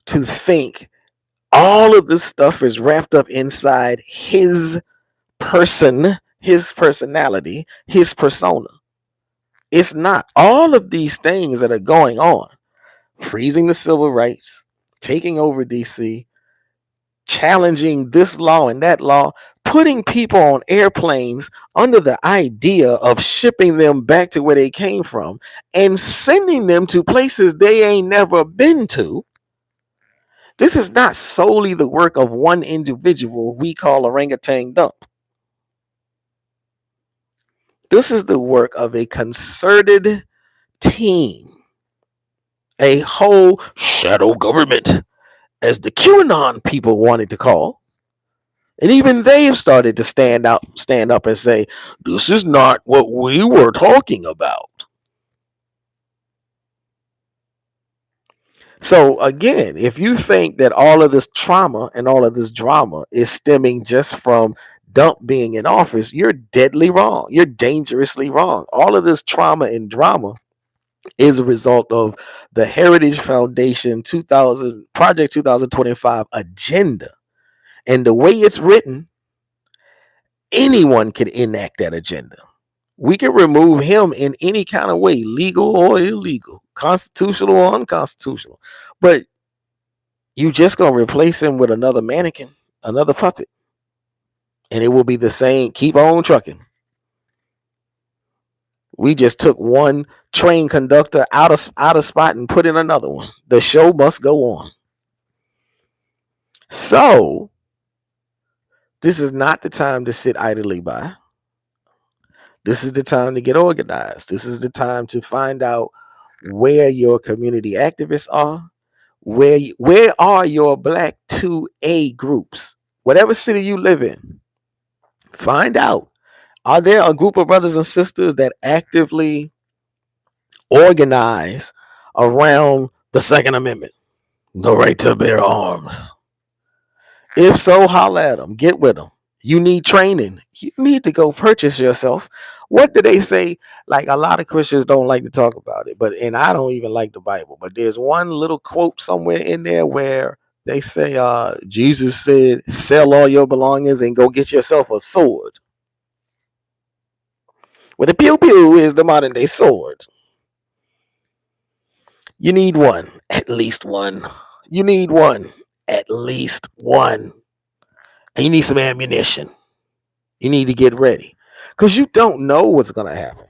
to think all of this stuff is wrapped up inside his person, his personality, his persona. It's not. All of these things that are going on, freezing the civil rights, taking over DC, challenging this law and that law, putting people on airplanes under the idea of shipping them back to where they came from and sending them to places they ain't never been to. This is not solely the work of one individual we call orangutan dump. This is the work of a concerted team, a whole shadow government, as the QAnon people wanted to call. And even they have started to stand up and say, this is not what we were talking about. So again, if you think that all of this trauma and all of this drama is stemming just from Dump being in office, you're deadly wrong. You're dangerously wrong. All of this trauma and drama is a result of the Heritage Foundation 2000 Project 2025 agenda. And the way it's written, anyone can enact that agenda. We can remove him in any kind of way, legal or illegal, constitutional or unconstitutional. But you just gonna replace him with another mannequin, another puppet, and it will be the same. Keep on trucking. We just took one train conductor out of spot and put in another one. The show must go on. So this is not the time to sit idly by. This is the time to get organized. This is the time to find out where your community activists are. Where are your Black 2A groups? Whatever city you live in, find out. Are there a group of brothers and sisters that actively organize around the Second Amendment? No right to bear arms. If so, holler at them. Get with them. You need training. You need to go purchase yourself. What do they say? Like, a lot of Christians don't like to talk about it, and I don't even like the Bible. But there's one little quote somewhere in there where they say, Jesus said, "Sell all your belongings and go get yourself a sword." Well, the pew pew is the modern day sword. You need one, at least one. You need one, at least one. And you need some ammunition. You need to get ready because you don't know what's going to happen.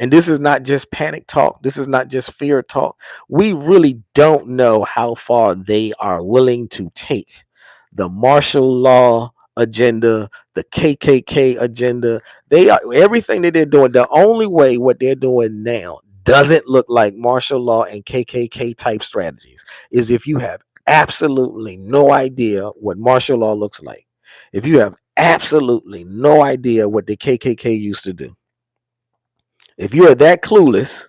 And this is not just panic talk. This is not just fear talk. We really don't know how far they are willing to take the martial law agenda, the KKK agenda. They are everything that they're doing. The only way what they're doing now doesn't look like martial law and KKK type strategies is if you have absolutely no idea what martial law looks like. If you have absolutely no idea what the KKK used to do. If you are that clueless,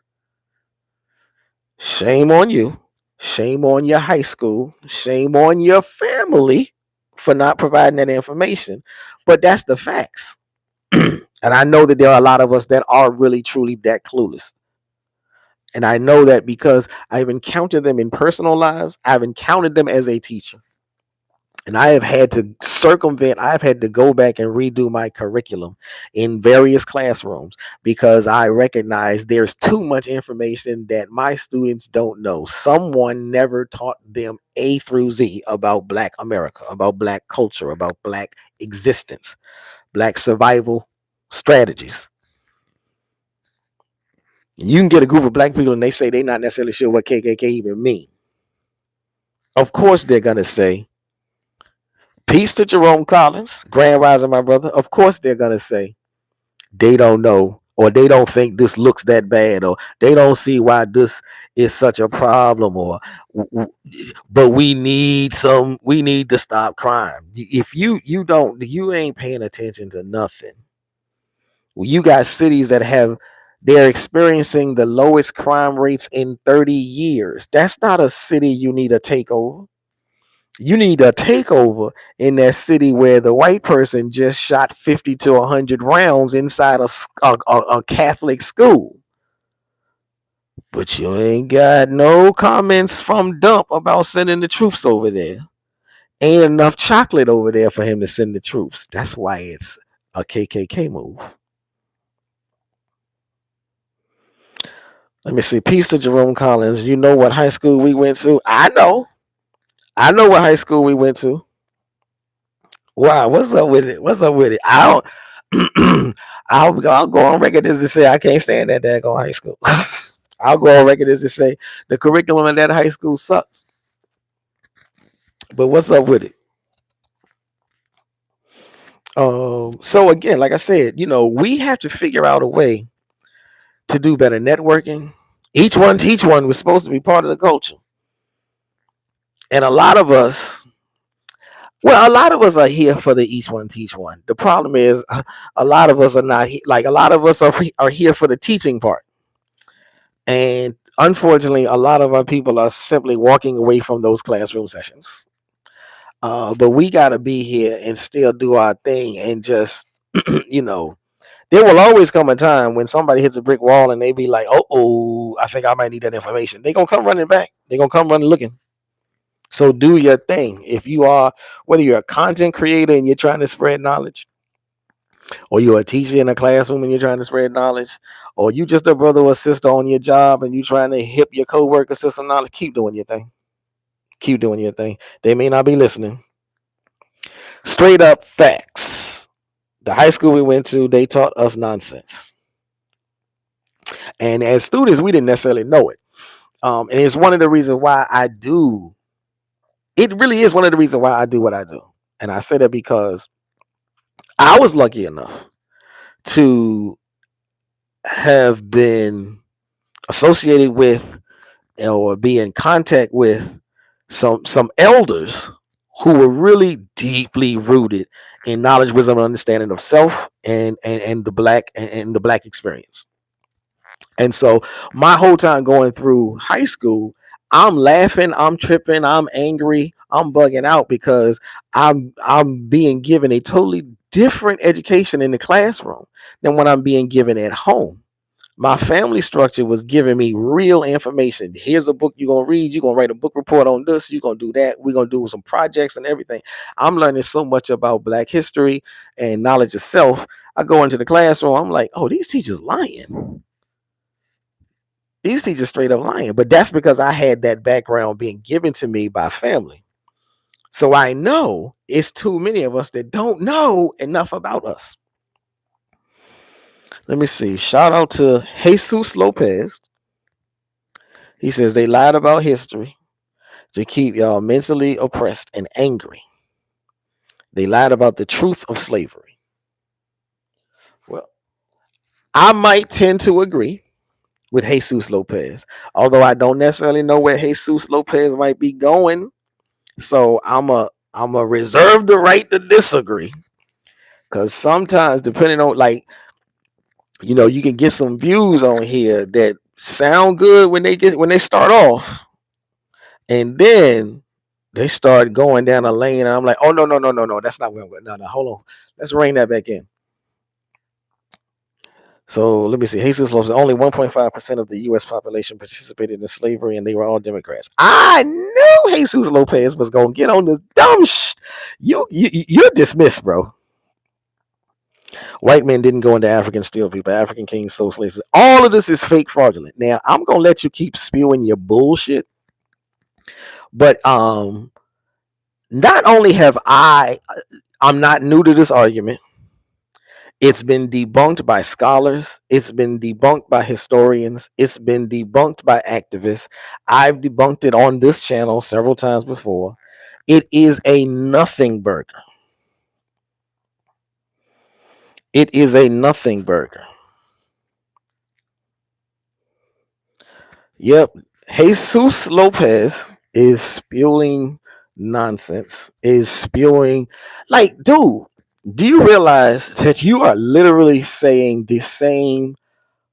shame on you. Shame on your high school. Shame on your family for not providing that information. But that's the facts. And I know that there are a lot of us that are really, truly that clueless. And I know that because I've encountered them in personal lives, I've encountered them as a teacher. And I have had to circumvent, I've had to go back and redo my curriculum in various classrooms because I recognize there's too much information that my students don't know. Someone never taught them A through Z about Black America, about Black culture, about Black existence, Black survival strategies. You can get a group of Black people and they say they're not necessarily sure what KKK even mean. Of course, they're going to say, peace to Jerome Collins, Grand Rising, my brother. Of course, they're going to say they don't know or they don't think this looks that bad or they don't see why this is such a problem or but we need to stop crime. If you ain't paying attention to nothing. You got cities that they're experiencing the lowest crime rates in 30 years. That's not a city you need a takeover. You need a takeover in that city where the white person just shot 50 to 100 rounds inside a Catholic school. But you ain't got no comments from Dump about sending the troops over there. Ain't enough chocolate over there for him to send the troops. That's why it's a KKK move. Let me see. Peace to Jerome Collins. You know what high school we went to? I know what high school we went to. Wow, what's up with it? What's up with it? I'll go on record as to say I can't stand that daggone high school. I'll go on record as to say the curriculum in that high school sucks. But what's up with it? So again, like I said, we have to figure out a way to do better networking. Each one teach one was supposed to be part of the culture. And a lot of us are here for the each one teach one. The problem is a lot of us are not like a lot of us are here for the teaching part. And Unfortunately, a lot of our people are simply walking away from those classroom sessions. But we got to be here and still do our thing and just, you know, there will always come a time when somebody hits a brick wall and they be like, oh, I think I might need that information. They're going to come running back. They're going to come running looking. So do your thing. If you are, whether you're a content creator and you're trying to spread knowledge, or you're a teacher in a classroom and you're trying to spread knowledge, or you just a brother or sister on your job and you trying to hip your coworkers to some knowledge, keep doing your thing. Keep doing your thing. They may not be listening. Straight up facts. The high school we went to, they taught us nonsense. And as students, we didn't necessarily know it. And it's one of the reasons why I do. It really is one of the reasons why I do what I do. And I say that because I was lucky enough to have been associated with or be in contact with some elders who were really deeply rooted in knowledge, wisdom, and understanding of self and the black experience. And so my whole time going through high school, I'm laughing, I'm tripping, I'm angry, I'm bugging out because I'm being given a totally different education in the classroom than what I'm being given at home. My family structure was giving me real information. Here's a book you're going to read. You're going to write a book report on this. You're going to do that. We're going to do some projects and everything. I'm learning so much about Black history and knowledge of self. I go into the classroom. I'm like, oh, these teachers lying. These teachers straight up lying. But that's because I had that background being given to me by family. So I know it's too many of us that don't know enough about us. Let me see. Shout out to Jesus Lopez. He says they lied about history to keep y'all mentally oppressed and angry. They lied about the truth of slavery. Well, I might tend to agree with Jesus Lopez, although I don't necessarily know where Jesus Lopez might be going. So I'm a reserve the right to disagree. Because sometimes, depending on you can get some views on here that sound good when they start off, and then they start going down a lane, and I'm like, oh no, that's not where I'm going. No, hold on, let's rein that back in. So let me see. Jesus Lopez, only 1.5% of the U.S. population participated in slavery, and they were all Democrats. I knew Jesus Lopez was gonna get on this dumb you're dismissed, bro. White men didn't go into Africa and steal people. African kings sold slaves. All of this is fake, fraudulent. Now I'm gonna let you keep spewing your bullshit, but not only I'm not new to this argument. It's been debunked by scholars. It's been debunked by historians. It's been debunked by activists. I've debunked it on this channel several times before. It is a nothing burger. It is a nothing burger. Yep. Jesus Lopez is spewing nonsense, is spewing dude, do you realize that you are literally saying the same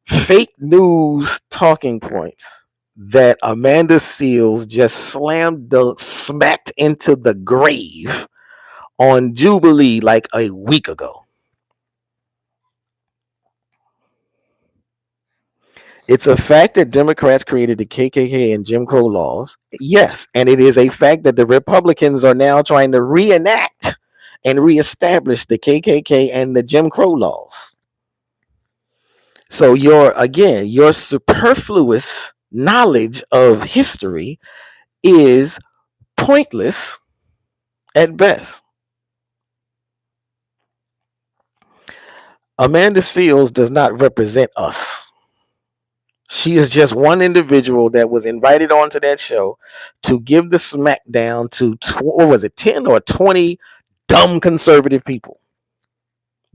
fake news talking points that Amanda Seals just smacked into the grave on Jubilee like a week ago? It's a fact that Democrats created the KKK and Jim Crow laws. Yes, and it is a fact that the Republicans are now trying to reenact and reestablish the KKK and the Jim Crow laws. So your superfluous knowledge of history is pointless at best. Amanda Seals does not represent us. She is just one individual that was invited onto that show to give the smackdown to what was it, 10 or 20 dumb conservative people,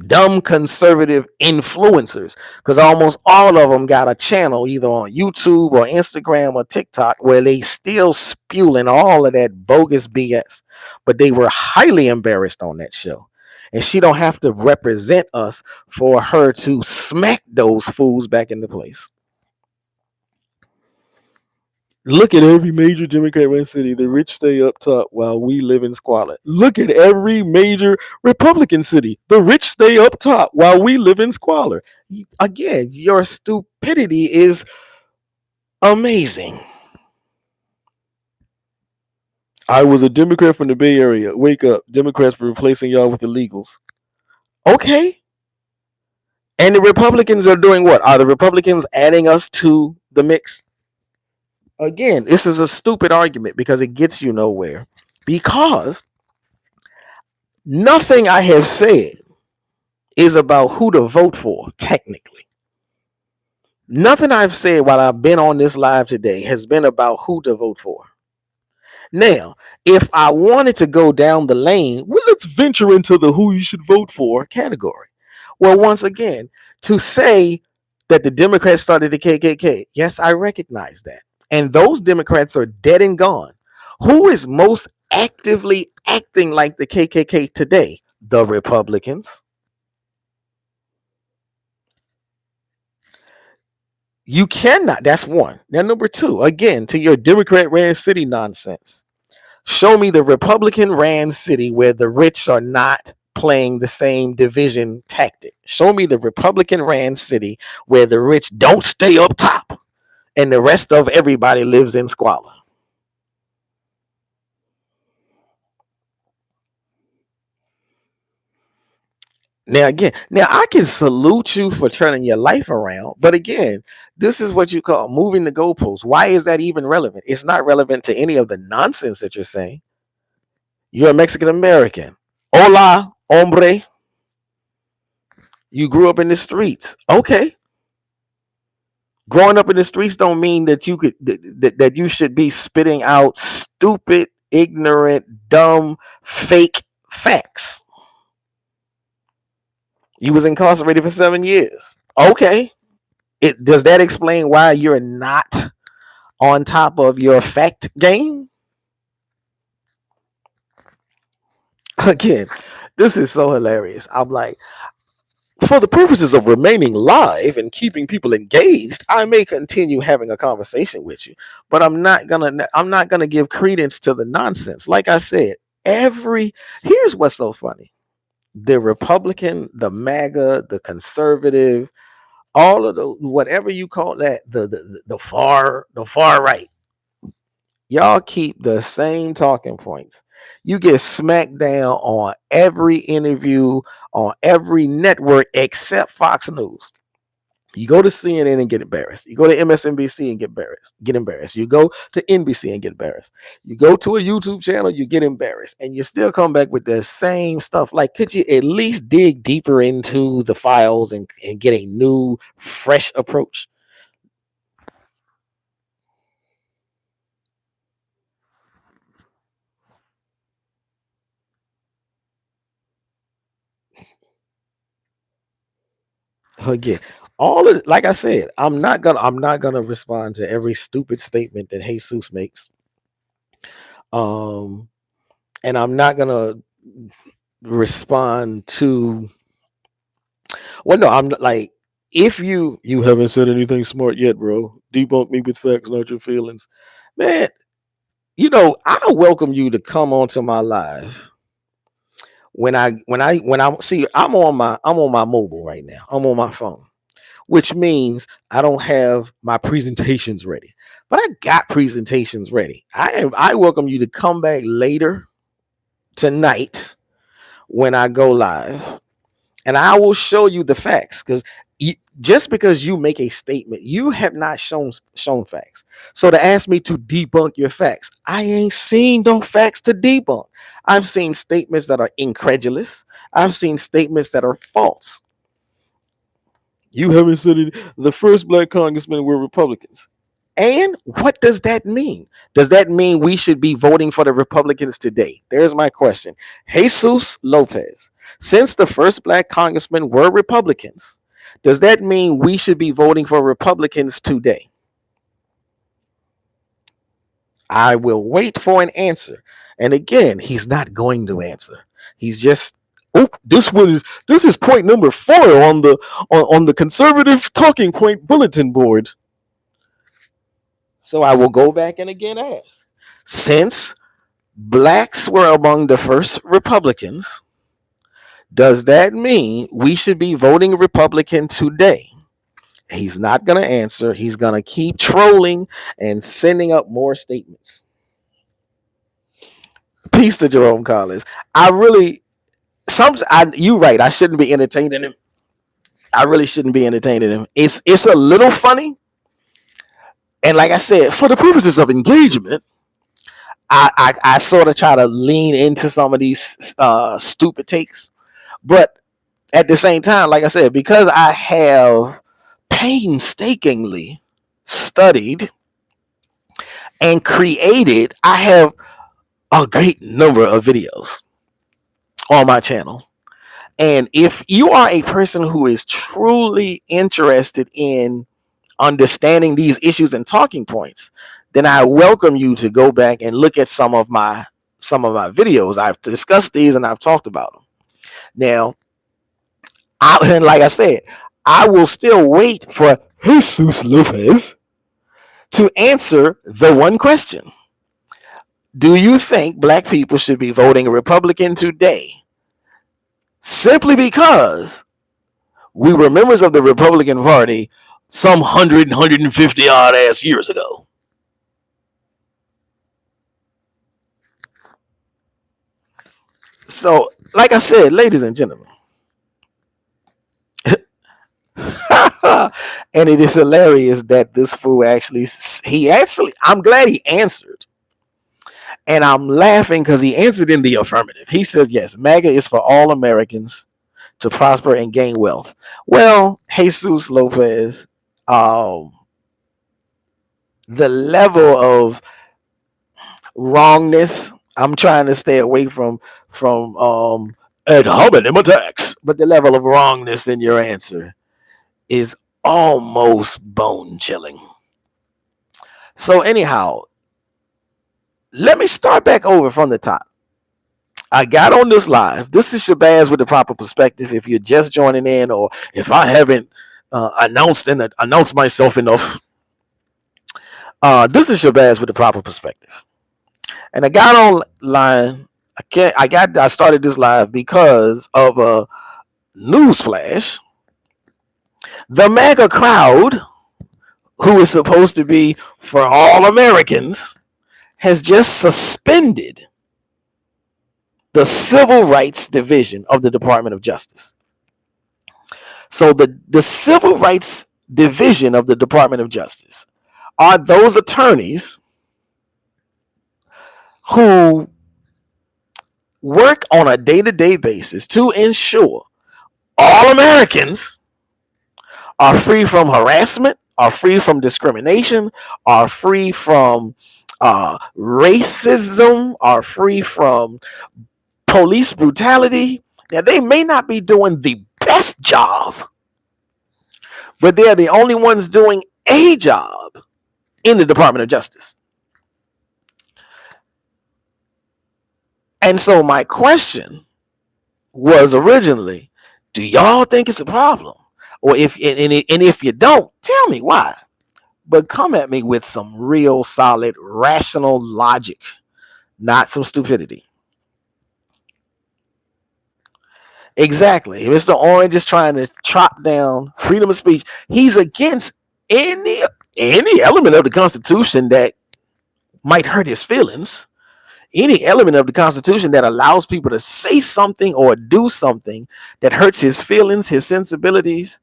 dumb conservative influencers, because almost all of them got a channel either on YouTube or Instagram or TikTok where they still spewing all of that bogus BS. But they were highly embarrassed on that show. And she don't have to represent us for her to smack those fools back into place. Look at every major Democrat run city. The rich stay up top while we live in squalor. Look at every major Republican city. The rich stay up top while we live in squalor. Again, your stupidity is amazing. I was a Democrat from the Bay Area. Wake up. Democrats for replacing y'all with illegals. Okay. And the Republicans are doing what? Are the Republicans adding us to the mix? Again, this is a stupid argument because it gets you nowhere. Because nothing I have said is about who to vote for, technically. Nothing I've said while I've been on this live today has been about who to vote for. Now, if I wanted to go down the lane, well, let's venture into the who you should vote for category. Well, once again, to say that the Democrats started the KKK, yes, I recognize that. And those Democrats are dead and gone. Who is most actively acting like the KKK today? The Republicans. You cannot. That's one. Now, number two, again, to your Democrat ran city nonsense. Show me the Republican ran city where the rich are not playing the same division tactic. Show me the Republican ran city where the rich don't stay up top and the rest of everybody lives in squalor. Now again, now I can salute you for turning your life around, but again, this is what you call moving the goalposts. Why is that even relevant? It's not relevant to any of the nonsense that you're saying. You're a Mexican American. Hola, hombre. You grew up in the streets. Okay. Growing up in the streets don't mean that you could that you should be spitting out stupid, ignorant, dumb, fake facts. You was incarcerated for 7 years. Okay. It does that explain why you're not on top of your fact game? Again, this is so hilarious. I'm like, for the purposes of remaining live and keeping people engaged, I may continue having a conversation with you, but I'm not gonna give credence to the nonsense. Like I said, here's what's so funny. The Republican, the MAGA, the conservative, all of the whatever you call that, the far right, y'all keep the same talking points. You get smacked down on every interview, on every network except Fox News. You go to CNN and get embarrassed. You go to MSNBC and get embarrassed. Get embarrassed. You go to NBC and get embarrassed. You go to a YouTube channel, you get embarrassed, and you still come back with the same stuff. Like, could you at least dig deeper into the files and get a new, fresh approach? Again, all of like I said, I'm not gonna respond to every stupid statement that Jesus makes. Um, and I'm not gonna respond to. Well, no, I'm like, if you haven't said anything smart yet, bro, debunk me with facts, not your feelings, man. I welcome you to come onto my live when I see I'm on my mobile right now. I'm on my phone, which means I don't have my presentations ready. But I got presentations ready. I welcome you to come back later tonight when I go live, and I will show you the facts. Because just because you make a statement, you have not shown facts. So to ask me to debunk your facts, I ain't seen no facts to debunk. I've seen statements that are incredulous. I've seen statements that are false. You haven't said it. The first black congressmen were Republicans. And what does that mean? Does that mean we should be voting for the Republicans today? There's my question. Jesus Lopez, since the first black congressmen were Republicans, does that mean we should be voting for Republicans today? I will wait for an answer. And again, he's not going to answer. He's just, oh, this is point number 4 on the conservative talking point bulletin board. So I will go back and again ask, since blacks were among the first Republicans, does that mean we should be voting Republican today? He's not going to answer. He's going to keep trolling and sending up more statements. Peace to Jerome Collins. I really, you right. I shouldn't be entertaining him. I really shouldn't be entertaining him. It's a little funny, and like I said, for the purposes of engagement, I sort of try to lean into some of these stupid takes, but at the same time, like I said, because I have painstakingly studied and created, I have a great number of videos on my channel. And if you are a person who is truly interested in understanding these issues and talking points, then I welcome you to go back and look at some of my videos. I've discussed these and I've talked about them. Now, and like I said, I will still wait for Jesus Lopez to answer the one question. Do you think black people should be voting Republican today? Simply because we were members of the Republican Party some 150 odd ass years ago. So, like I said, ladies and gentlemen, and it is hilarious that this fool actually, I'm glad he answered. And I'm laughing because he answered in the affirmative. He says, yes, MAGA is for all Americans to prosper and gain wealth. Well, Jesus Lopez, the level of wrongness, I'm trying to stay away from ad hominem attacks, but the level of wrongness in your answer is almost bone chilling. So anyhow, let me start back over from the top. I got on this live. This is Shabazz with the proper perspective. If you're just joining in, or if I haven't announced myself enough, this is Shabazz with the proper perspective. And I got online. I started this live because of a news flash. The MAGA crowd, who is supposed to be for all Americans, has just suspended the Civil Rights Division of the Department of Justice. So the Civil Rights Division of the Department of Justice are those attorneys who work on a day-to-day basis to ensure all Americans are free from harassment, are free from discrimination, are free from racism, are free from police brutality. Now, they may not be doing the best job, but they're the only ones doing a job in the Department of Justice. And so my question was originally, do y'all think it's a problem? Or if you don't, tell me why. But come at me with some real solid, rational logic, not some stupidity. Exactly. Mr. Orange is trying to chop down freedom of speech. He's against any element of the Constitution that might hurt his feelings. Any element of the Constitution that allows people to say something or do something that hurts his feelings, his sensibilities,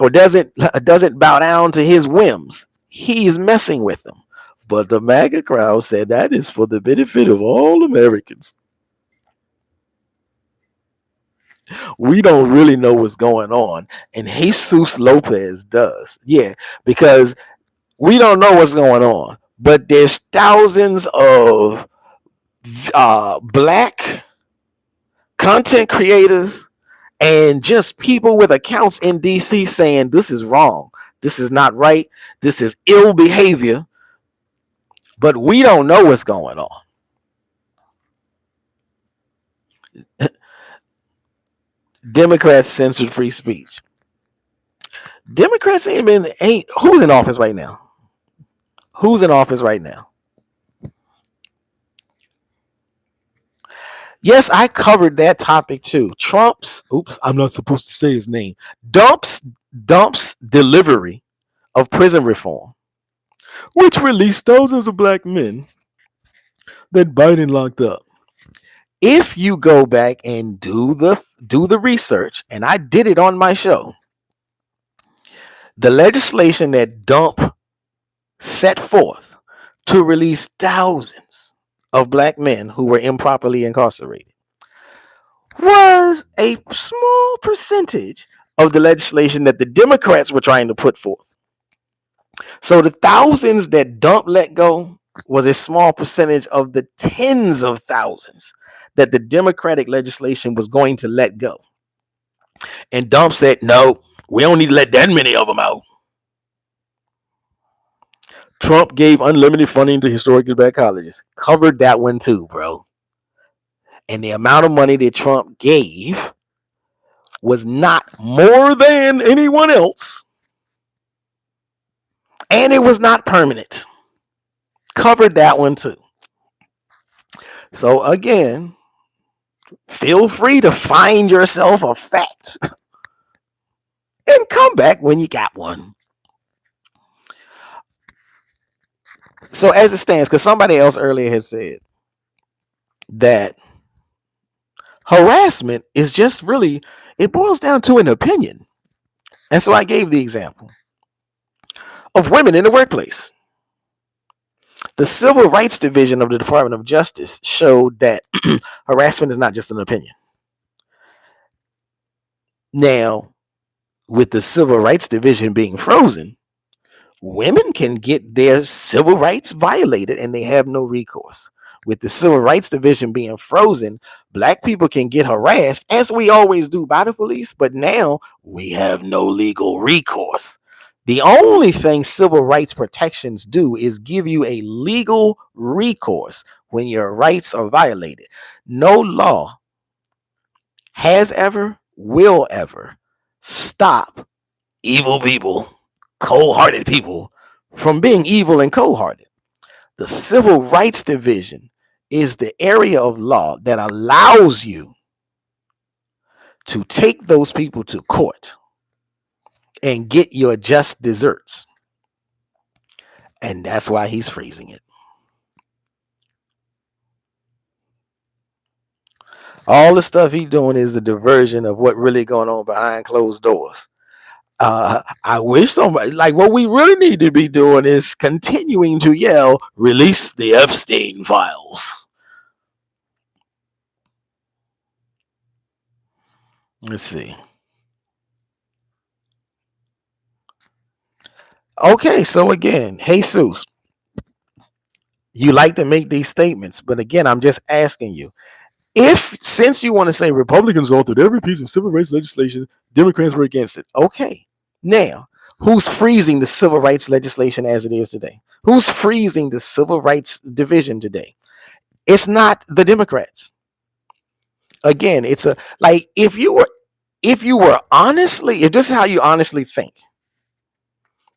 or doesn't bow down to his whims, he's messing with them. But the MAGA crowd said that is for the benefit of all Americans. We don't really know what's going on, and Jesus Lopez does. Yeah, because we don't know what's going on, but there's thousands of black content creators and just people with accounts in DC saying this is wrong, this is not right, this is ill behavior, but we don't know what's going on. Democrats censored free speech. Democrats ain't who's in office right now? Who's in office right now? Yes, I covered that topic too. Trump's, oops, I'm not supposed to say his name. Dumps dumps delivery of prison reform, which released thousands of black men that Biden locked up. If you go back and do the research, and I did it on my show, the legislation that Dump set forth to release thousands of black men who were improperly incarcerated was a small percentage of the legislation that the Democrats were trying to put forth. So the thousands that Dump let go was a small percentage of the tens of thousands that the Democratic legislation was going to let go. And Dump said, no, we don't need to let that many of them out. Trump gave unlimited funding to historically black colleges. Covered that one too, bro. And the amount of money that Trump gave was not more than anyone else. And it was not permanent. Covered that one too. So again, feel free to find yourself a fact and come back when you got one. So as it stands, because somebody else earlier had said that harassment is just really, it boils down to an opinion. And so I gave the example of women in the workplace. The Civil Rights Division of the Department of Justice showed that harassment is not just an opinion. Now, with the Civil Rights Division being frozen, women can get their civil rights violated and they have no recourse. With the Civil Rights Division being frozen, black people can get harassed, as we always do, by the police, but now we have no legal recourse. The only thing civil rights protections do is give you a legal recourse when your rights are violated. No law has ever, will ever stop evil people, cold-hearted people, from being evil and cold-hearted. The Civil Rights Division is the area of law that allows you to take those people to court and get your just desserts. And that's why he's freezing it. All the stuff he's doing is a diversion of what really going on behind closed doors. I wish somebody, like, what we really need to be doing is continuing to yell, release the Epstein files. Let's see. Okay, so again, Jesus, you like to make these statements, but again, I'm just asking you, if, since you want to say Republicans authored every piece of civil rights legislation, Democrats were against it. Okay, now, who's freezing the civil rights legislation as it is today? Who's freezing the civil rights division today? It's not the Democrats. Again, it's a, like, if you were honestly, if this is how you honestly think,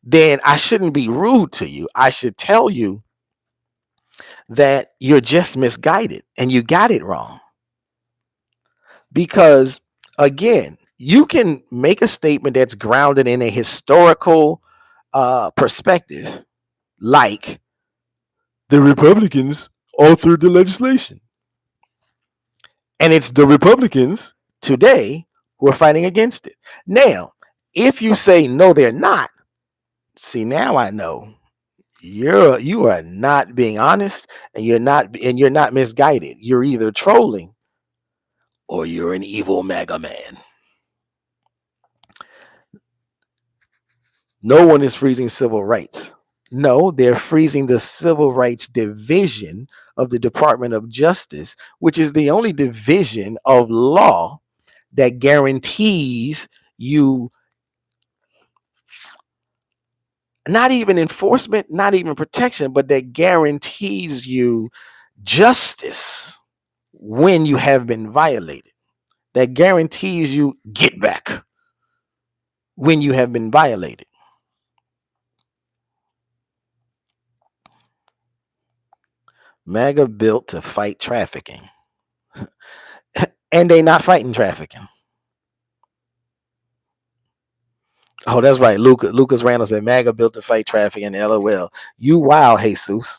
then I shouldn't be rude to you. I should tell you that you're just misguided and you got it wrong. Because again, you can make a statement that's grounded in a historical perspective, like the Republicans authored the legislation. And it's the Republicans today who are fighting against it. Now, if you say no, they're not, see, now I know you are not being honest, and you're not misguided. You're either trolling or you're an evil MAGA man. No one is freezing civil rights. No, they're freezing the Civil Rights Division of the Department of Justice, which is the only division of law that guarantees you not even enforcement, not even protection, but that guarantees you justice when you have been violated. That guarantees you get back when you have been violated. MAGA built to fight trafficking. And they not fighting trafficking. Oh, that's right. Lucas Randall said MAGA built to fight trafficking. LOL. You wild, Jesus.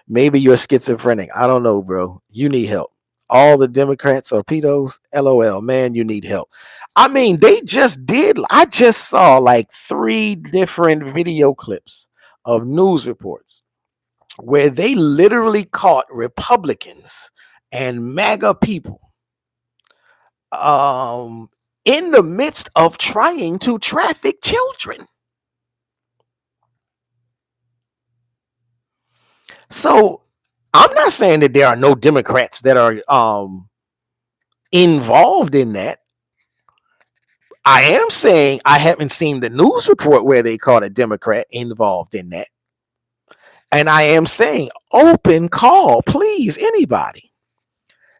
Maybe you're schizophrenic. I don't know, bro. You need help. All the Democrats are pedos. LOL. Man, you need help. I mean, they just did. I just saw like 3 different video clips of news reports where they literally caught Republicans and MAGA people in the midst of trying to traffic children. So I'm not saying that there are no Democrats that are involved in that. I am saying I haven't seen the news report where they caught a Democrat involved in that. And I am saying open call, please, anybody.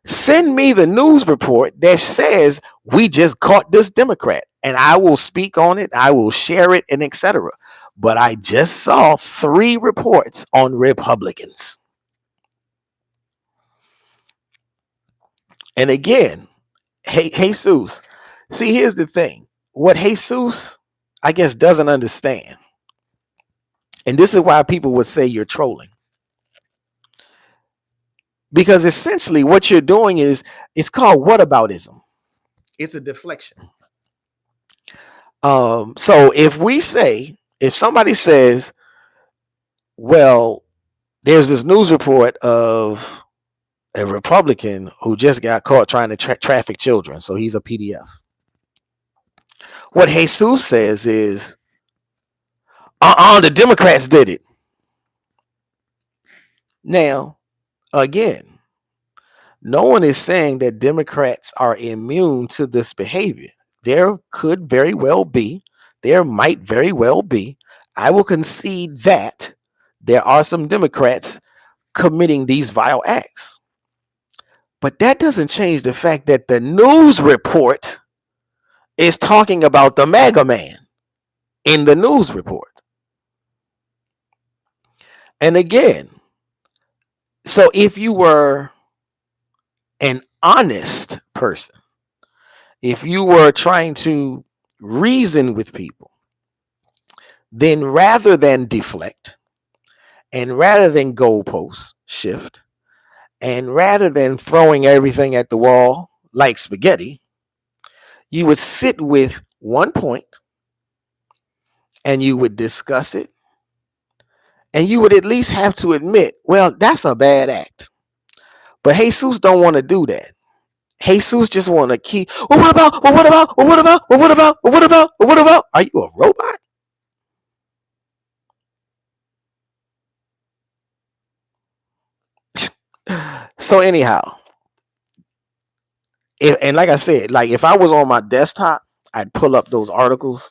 Send me the news report that says we just caught this Democrat, and I will speak on it, I will share it, and etc. But I just saw 3 reports on Republicans. And again, hey, Jesus, see, here's the thing. What Jesus, I guess, doesn't understand, and this is why people would say you're trolling, because essentially what you're doing is, it's called whataboutism. It's a deflection. So if somebody says, well, there's this news report of a Republican who just got caught trying to traffic children, so he's a PDF. What Jesus says is, the Democrats did it. Now, again, no one is saying that Democrats are immune to this behavior. There could very well be, there might very well be. I will concede that there are some Democrats committing these vile acts. But that doesn't change the fact that the news report is talking about the MAGA man in the news report. And again, so if you were an honest person, if you were trying to reason with people, then rather than deflect, and rather than goalpost shift, and rather than throwing everything at the wall like spaghetti, you would sit with one point and you would discuss it, and you would at least have to admit, well, that's a bad act. But Jesus don't want to do that. Jesus just want to keep, well, what about, well, what about, well, what about, well, what about, well, what about, well, what about? Are you a robot? So anyhow, and like I said, like if I was on my desktop, I'd pull up those articles.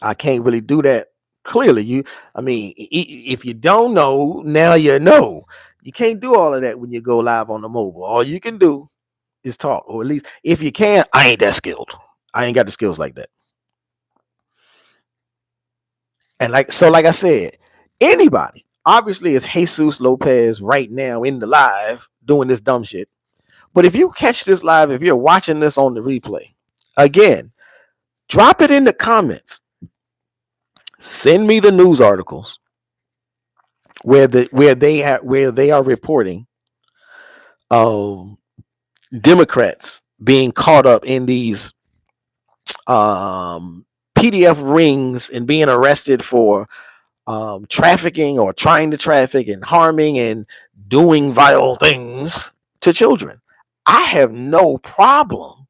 I can't really do that. Clearly, if you don't know, now you know. You can't do all of that when you go live on the mobile. All you can do is talk, or at least if you can. I ain't that skilled. I ain't got the skills like that. And like I said, anybody, obviously it's Jesus Lopez right now in the live doing this dumb shit. But if you catch this live, if you're watching this on the replay, again, drop it in the comments. Send me the news articles where they are reporting Democrats being caught up in these PDF rings and being arrested for trafficking or trying to traffic and harming and doing vile things to children. I have no problem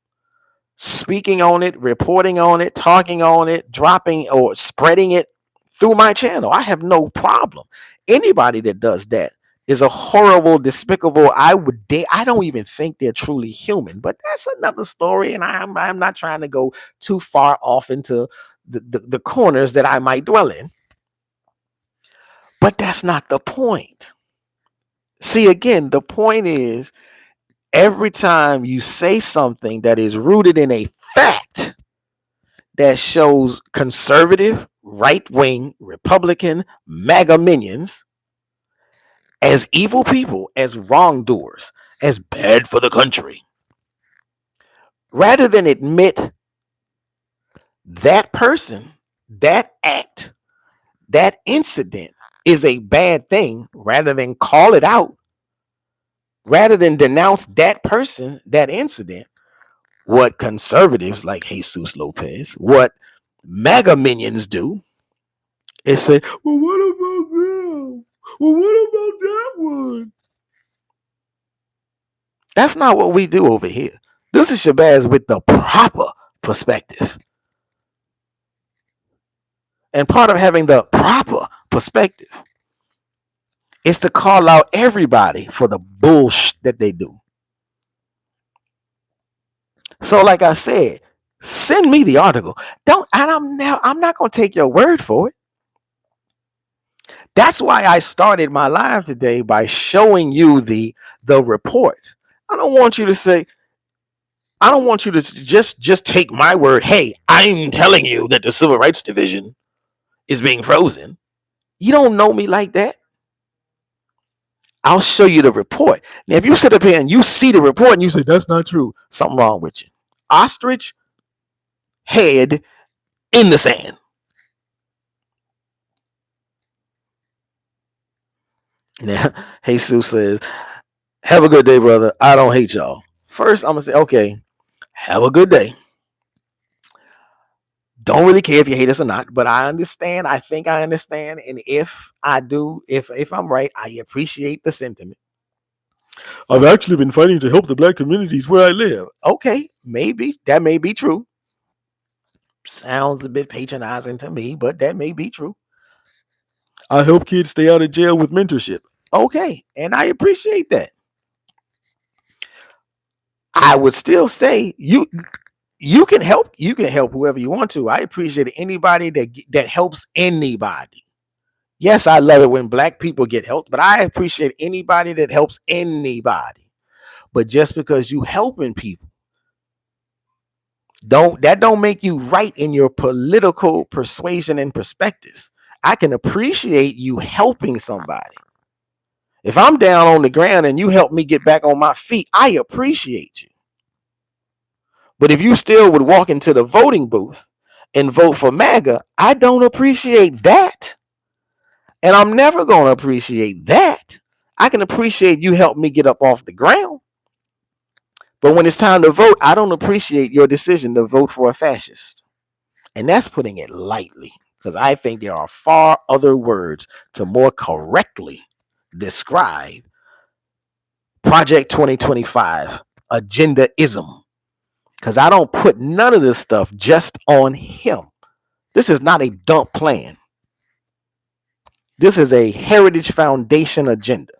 speaking on it, reporting on it, talking on it, dropping or spreading it through my channel. I have no problem. Anybody that does that is a horrible, despicable. I don't even think they're truly human, but that's another story. And I'm not trying to go too far off into the corners that I might dwell in. But that's not the point. See, again, the point is every time you say something that is rooted in a fact that shows conservative, right-wing, Republican, MAGA minions, as evil people, as wrongdoers, as bad for the country, rather than admit that person, that act, that incident is a bad thing, rather than call it out, rather than denounce that person, that incident, what conservatives like Jesus Lopez, what MAGA minions do is say, well, what about them? Well, what about that one? That's not what we do over here. This is Shabazz with the proper perspective. And part of having the proper perspective is to call out everybody for the bullshit that they do. So, like I said, send me the article. I'm not gonna take your word for it. That's why I started my live today by showing you the report. I don't want you to say, I don't want you to just take my word. Hey, I'm telling you that the Civil Rights Division is being frozen. You don't know me like that. I'll show you the report. Now, if you sit up here and you see the report and you say that's not true, something wrong with you. Ostrich head in the sand. Now, Jesus says, have a good day, brother. I don't hate y'all. First, I'm going to say, okay, have a good day. Don't really care if you hate us or not, but I understand. I think I understand. And if I do, if I'm right, I appreciate the sentiment. I've actually been fighting to help the black communities where I live. Okay, maybe that may be true. Sounds a bit patronizing to me, but that may be true. I help kids stay out of jail with mentorship. Okay, and I appreciate that. I would still say you can help whoever you want to. I appreciate anybody that helps anybody. Yes, I love it when black people get helped, but I appreciate anybody that helps anybody. But just because you helping people, don't make you right in your political persuasion and perspectives. I can appreciate you helping somebody. If I'm down on the ground and you help me get back on my feet, I appreciate you. But if you still would walk into the voting booth and vote for MAGA, I don't appreciate that. And I'm never going to appreciate that. I can appreciate you help me get up off the ground. But when it's time to vote, I don't appreciate your decision to vote for a fascist. And that's putting it lightly, because I think there are far other words to more correctly describe Project 2025 agendaism. Because I don't put none of this stuff just on him. This is not a dump plan. This is a Heritage Foundation agenda.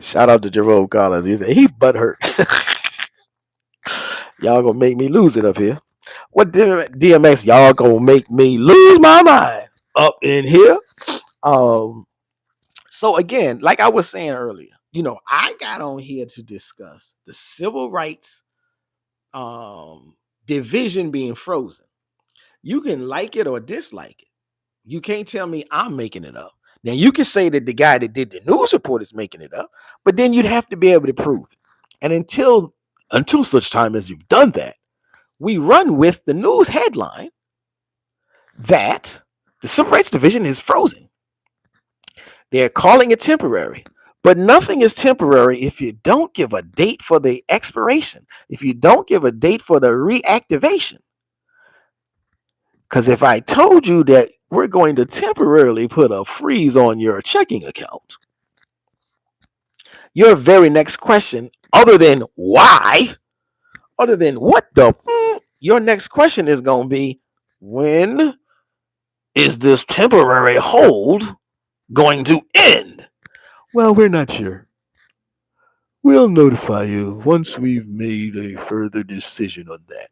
Shout out to Jerome Collins. He said he butthurt. Y'all gonna make me lose it up here. What DMX? Y'all gonna make me lose my mind up in here. So again, like I was saying earlier, I got on here to discuss the civil rights division being frozen. You can like it or dislike it. You can't tell me I'm making it up. Now you can say that the guy that did the news report is making it up, but then you'd have to be able to prove it. And until such time as you've done that, we run with the news headline that the Civil Rights Division is frozen. They're calling it temporary, but nothing is temporary if you don't give a date for the expiration, if you don't give a date for the reactivation. Because if I told you that we're going to temporarily put a freeze on your checking account, your very next question, other than why, other than what your next question is going to be, when is this temporary hold going to end? Well, we're not sure. We'll notify you once we've made a further decision on that.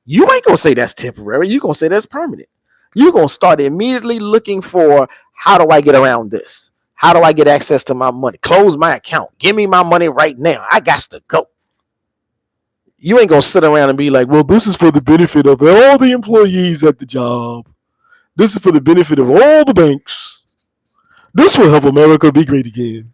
You ain't going to say that's temporary. You're going to say that's permanent. You're going to start immediately looking for, how do I get around this? How do I get access to my money? Close my account. Give me my money right now. I got to go. You ain't going to sit around and be like, well, this is for the benefit of all the employees at the job. This is for the benefit of all the banks. This will help America be great again.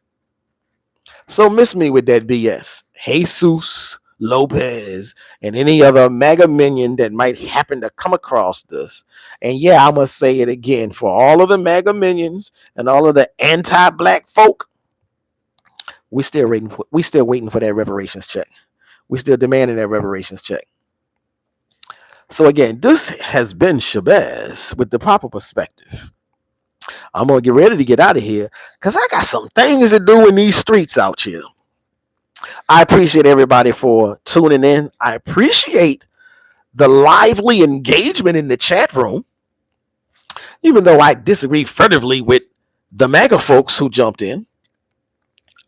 So miss me with that BS. Jesus Lopez and any other MAGA minion that might happen to come across this. And yeah, I must say it again for all of the MAGA minions and all of the anti-black folk. We still waiting for that reparations check. We still demanding that reparations check. So again, this has been Shabazz with the proper perspective. I'm gonna get ready to get out of here because I got some things to do in these streets out here. I appreciate everybody for tuning in. I appreciate the lively engagement in the chat room, even though I disagree furtively with the MAGA folks who jumped in.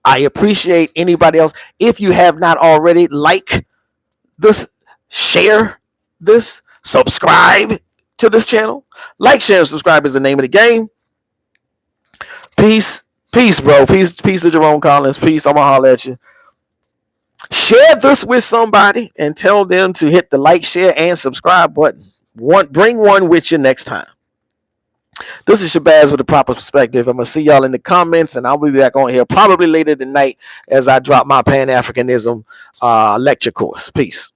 I appreciate anybody else. If you have not already, like this, share this, subscribe to this channel. Like, share, and subscribe is the name of the game. Peace, peace, bro. Peace to Jerome Collins. Peace. I'm gonna holler at you. Share this with somebody and tell them to hit the like, share, and subscribe button. Bring one with you next time. This is Shabazz with the proper perspective. I'm gonna see y'all in the comments, and I'll be back on here probably later tonight as I drop my Pan-Africanism lecture course. Peace.